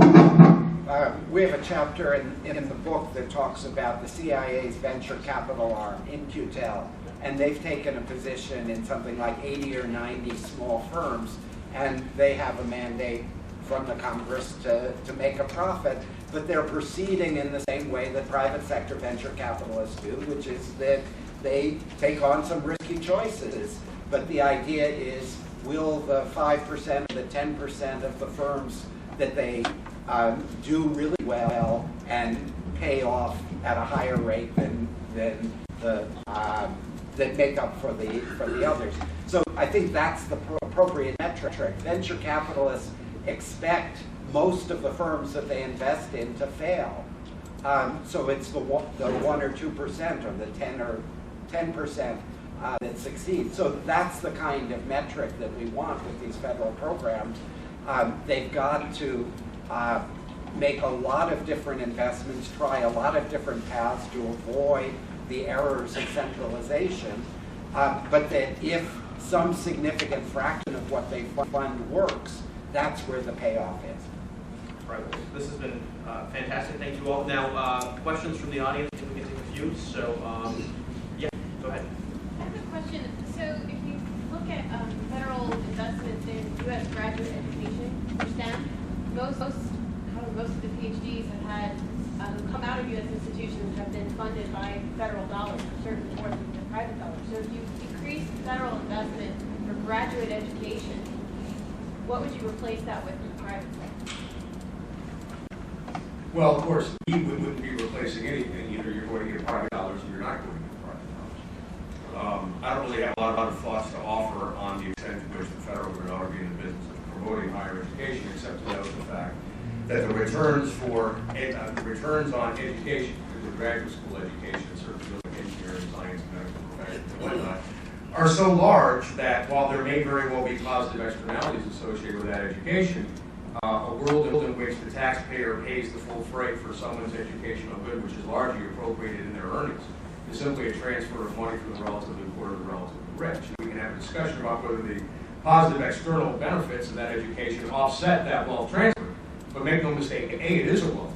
we have a chapter in the book that talks about the CIA's venture capital arm, InQtel, and they've taken a position in something like 80 or 90 small firms, and they have a mandate from the Congress to make a profit, but they're proceeding in the same way that private sector venture capitalists do, which is that they take on some risky choices. But the idea is, will the 5% or the 10% of the firms that they do really well and pay off at a higher rate than that make up for the others. So I think that's the appropriate metric. Venture capitalists expect most of the firms that they invest in to fail. So it's the 1 or 2% or the 10 or 10% that succeed. So that's the kind of metric that we want with these federal programs. They've got to make a lot of different investments, try a lot of different paths to avoid the errors of centralization, but that if some significant fraction of what they fund works, that's where the payoff is. Right. This has been fantastic. Thank you all. Now, questions from the audience, we can take a few. So, yeah, go ahead. I have a question. So, if you look at federal investments in U.S. graduate education for STEM, most of the PhDs who come out of U.S. institutions have been funded by federal dollars, certainly more than private dollars. So, if you increase federal investment for graduate education, what would you replace that with in the private sector? Well, of course, we wouldn't be replacing anything. Either you're going to get private dollars or you're not going to get private dollars. I don't really have a lot of thoughts to offer on the extent to which the federal government ought to be in the business of promoting higher education, except to note the fact that the returns on education, particularly graduate school education, certainly engineering, science, medical professions, and whatnot, are so large that while there may very well be positive externalities associated with that education, a world in which the taxpayer pays the full freight for someone's educational good, which is largely appropriated in their earnings, is simply a transfer of money from the relatively poor to the relatively rich. And we can have a discussion about whether the positive external benefits of that education offset that wealth transfer, but make no mistake, A, it is a wealth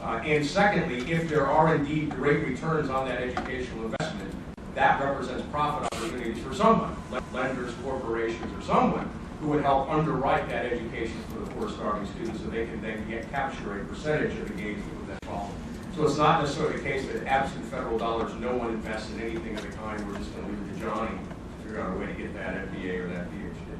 transfer. And secondly, if there are indeed great returns on that educational investment, that represents profit opportunities for someone, lenders, corporations, or someone who would help underwrite that education for the poor starving students so they can then capture a percentage of the gains with that problem. So it's not necessarily the case that absent federal dollars, no one invests in anything of the kind. We're just going to leave it to Johnny to figure out a way to get that MBA or that PhD.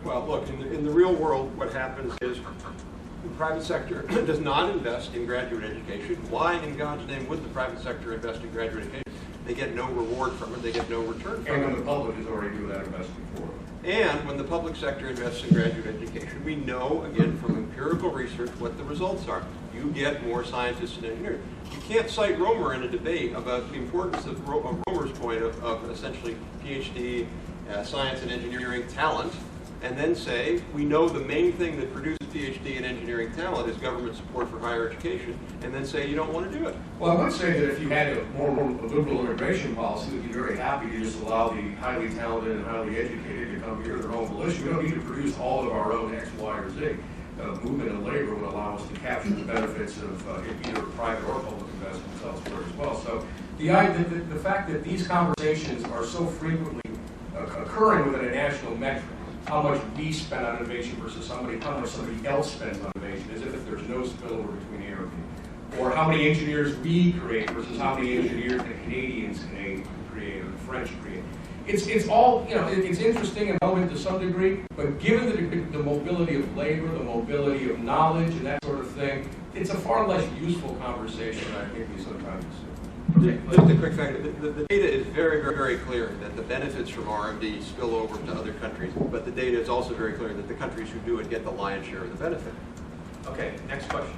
Well, look, in the real world, what happens is the private sector does not invest in graduate education. Why in God's name would the private sector invest in graduate education? They get no reward from it. They get no return from it. And when the public is already doing that investment for it. And when the public sector invests in graduate education, we know, again, from empirical research, what the results are. You get more scientists and engineers. You can't cite Romer in a debate about the importance of Romer's point of essentially PhD, science and engineering talent, and then say, we know the main thing that produces PhD and engineering talent is government support for higher education, and then say you don't want to do it. Well, I would say that if you had a more liberal immigration policy, we'd be very happy to just allow the highly talented and highly educated to come here to their own volition. We don't need to produce all of our own X, Y, or Z. Movement and labor would allow us to capture the benefits of either private or public investments elsewhere as well. So the fact that these conversations are so frequently occurring within a national metric, how much we spend on innovation versus how much somebody else spends on innovation, as if there's no spillover between A or B. Or how many engineers we create versus how many engineers the Canadians create or the French create. It's all, it's interesting and relevant to some degree, but given the mobility of labor, the mobility of knowledge and that sort of thing, it's a far less useful conversation than I think we sometimes assume. Just a quick fact, the data is very, very, very clear that the benefits from R&D spill over to other countries, but the data is also very clear that the countries who do it get the lion's share of the benefit. Okay, next question.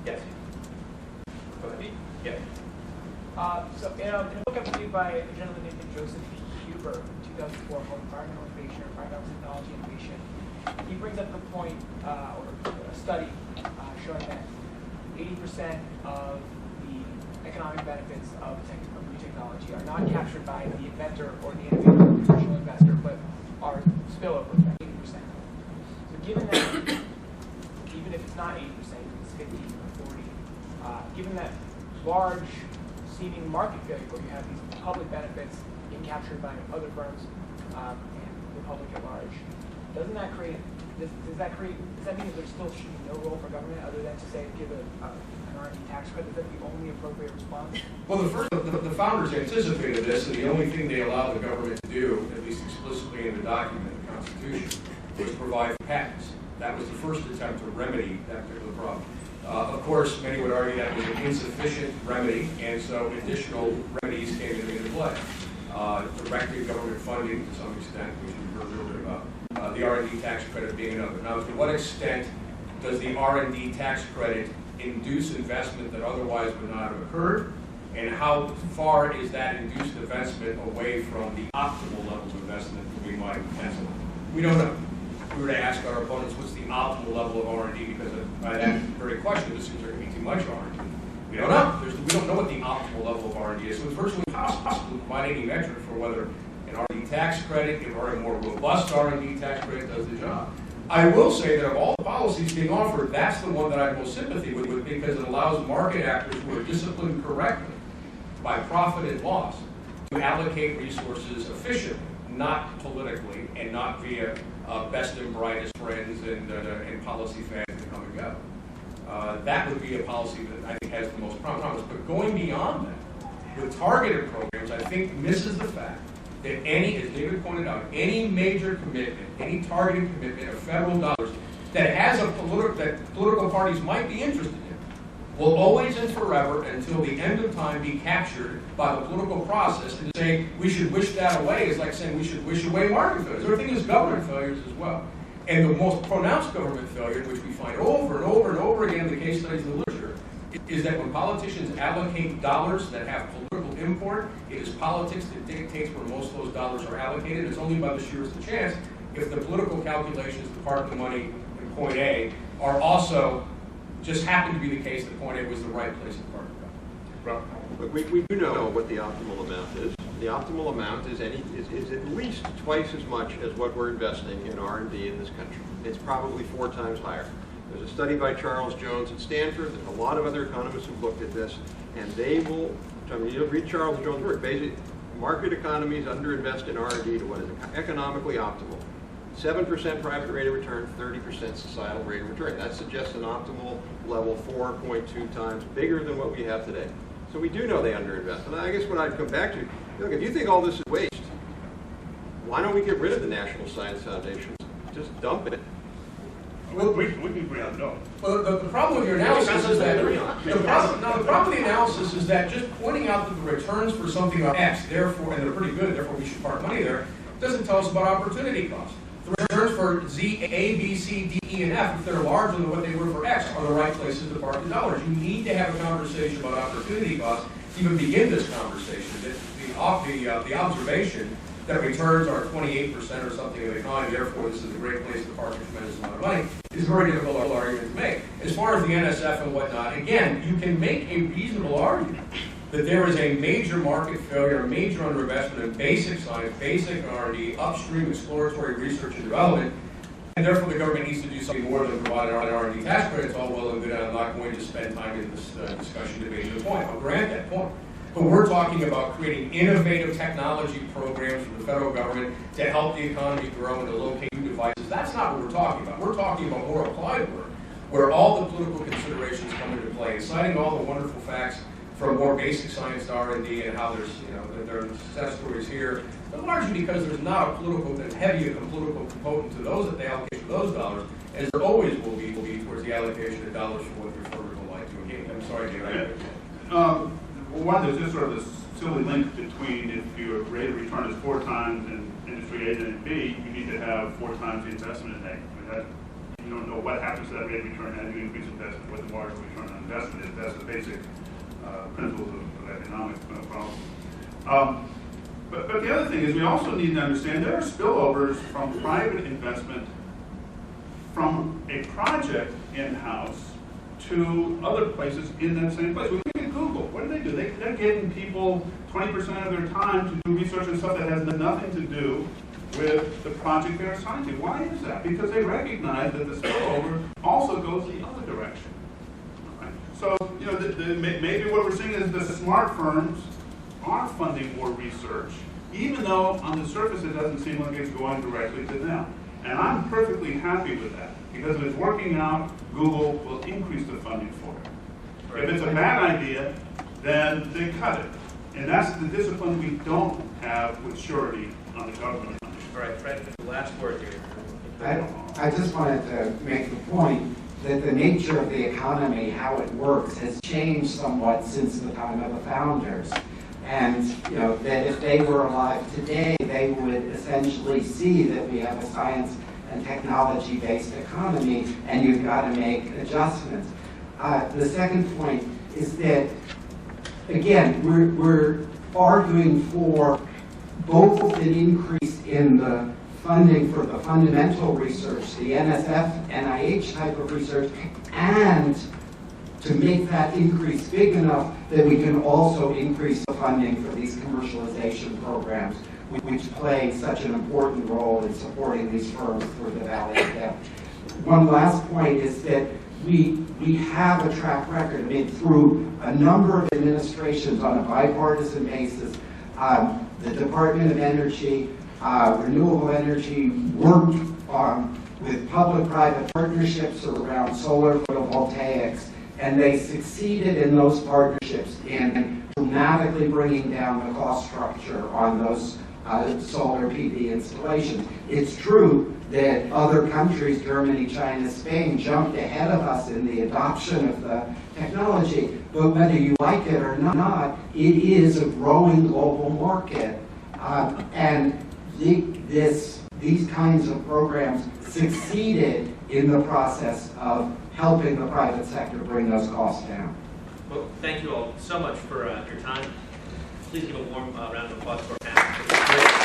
Yes. Go ahead. Yes. So, in a book I believe by a gentleman named Joseph Huber, 2004, called Environmental Innovation or Environmental Technology Innovation, he brings up the point, or a study showing that 80% of the economic benefits of new technology are not captured by the inventor or the innovator or the traditional investor, but are spillover, 80%. So given that, even if it's not 80%, it's 50 or 40, given that large seeming market failure where you have these public benefits being captured by other firms and the public at large, does that mean that there still should be no role for government other than to say give an R&D tax credit? Is that the only appropriate response? Well, the founders anticipated this, and the only thing they allowed the government to do, at least explicitly in the document, the Constitution, was provide for patents. That was the first attempt to remedy that particular problem. Of course, many would argue that was an insufficient remedy, and so additional remedies came into play. Directed government funding to some extent, which we've heard a little bit about. The R&D tax credit being another. Now, to what extent does the R&D tax credit induce investment that otherwise would not have occurred? And how far is that induced investment away from the optimal level of investment that we might pencil? We don't know. If we were to ask our opponents what's the optimal level of R&D, because by that very question, it assumes there can be too much R&D. We don't know. We don't know what the optimal level of R&D is, so it's virtually impossible to provide any metric for whether an R&D tax credit or a more robust R&D tax credit does the job. I will say that of all the policies being offered, that's the one that I have most sympathy with because it allows market actors who are disciplined correctly by profit and loss to allocate resources efficiently, not politically, and not via best and brightest friends and policy fads that come and go. That would be a policy that I think has the most promise. But going beyond that, with targeted programs, I think misses the fact that any, as David pointed out, any major commitment, any targeted commitment of federal dollars that has that political parties might be interested in, will always and forever, until the end of time, be captured by the political process. And saying we should wish that away is like saying we should wish away market failures. Everything is government failures as well. And the most pronounced government failure, which we find over and over and over again in the case studies in the literature, is that when politicians allocate dollars that have political import, it is politics that dictates where most of those dollars are allocated. It's only by the sheerest of chance if the political calculations to park the money in point A are also just happen to be the case that point A was the right place to park the money. But we do know what the optimal amount is. The optimal amount is at least twice as much as what we're investing in R&D in this country. It's probably 4 times higher. There's a study by Charles Jones at Stanford. There's a lot of other economists who've looked at this, and they will, you'll read Charles Jones' work. Basically, market economies underinvest in R&D to what is economically optimal. 7% private rate of return, 30% societal rate of return. That suggests an optimal level 4.2 times bigger than what we have today. So we do know they underinvest. And I guess what I'd come back to, look, if you think all this is waste, why don't we get rid of the National Science Foundation? Just dump it. We can agree on no. Well, the problem with your analysis is that the problem with the analysis is that just pointing out that the returns for something are X, therefore, and they're pretty good, therefore we should park money there, doesn't tell us about opportunity cost. The returns for Z, A, B, C, D, E, and F, if they're larger than what they were for X, are the right places to park the dollars. You need to have a conversation about opportunity cost to even begin this conversation. The observation that returns are 28% or something of the economy, therefore this is a great place to park a tremendous amount of money, is a very difficult argument to make. As far as the NSF and whatnot, again, you can make a reasonable argument that there is a major market failure, a major underinvestment in basic science, basic R&D, upstream exploratory research and development, and therefore the government needs to do something more than provide an R&D tax credit. It's all well and good, and I'm not going to spend time in this discussion debating the point. I'll grant that point. But we're talking about creating innovative technology programs for the federal government to help the economy grow and to locate new devices. That's not what we're talking about. We're talking about more applied work, where all the political considerations come into play, citing all the wonderful facts from more basic science to R&D and how there's, there are success stories here, but largely because there's not a political and heavy a political component to those that they allocate to those dollars, as there always will be towards the allocation of dollars for what the reformers would like to. Again, I'm sorry, David. One, there's just sort of this silly link between if your rate of return is 4 times in industry A and B, you need to have 4 times the investment in A. You don't know what happens to that rate of return as you increase investment, what the marginal return on investment is. That's the basic principles of economics problem. But the other thing is we also need to understand there are spillovers from private investment from a project in-house to other places in that same place. We look at Google. What do? They're giving people 20% of their time to do research and stuff that has nothing to do with the project they're assigned to. Why is that? Because they recognize that the spillover also goes the other direction. Right? So, maybe what we're seeing is the smart firms are funding more research, even though on the surface it doesn't seem like it's going directly to them. And I'm perfectly happy with that, because if it's working out, Google will increase the funding for it. If it's a bad idea, then they cut it. And that's the discipline we don't have with surety on the government. All right, Fred, the last word here. I just wanted to make the point that the nature of the economy, how it works, has changed somewhat since the time of the founders. And that if they were alive today, they would essentially see that we have a science and technology-based economy, and you've got to make adjustments. The second point is that, again, we're arguing for both an increase in the funding for the fundamental research, the NSF, NIH type of research, and to make that increase big enough that we can also increase the funding for these commercialization programs, which play such an important role in supporting these firms through the valley of death. One last point is that we have a track record. I mean, through a number of administrations on a bipartisan basis, the Department of Energy, renewable energy worked with public-private partnerships around solar photovoltaics, and they succeeded in those partnerships in dramatically bringing down the cost structure on those solar PV installations. It's true that other countries, Germany, China, Spain, jumped ahead of us in the adoption of the technology, but whether you like it or not, it is a growing global market. And these kinds of programs succeeded in the process of helping the private sector bring those costs down. Well, thank you all so much for your time. Please give a warm round of applause for our panel.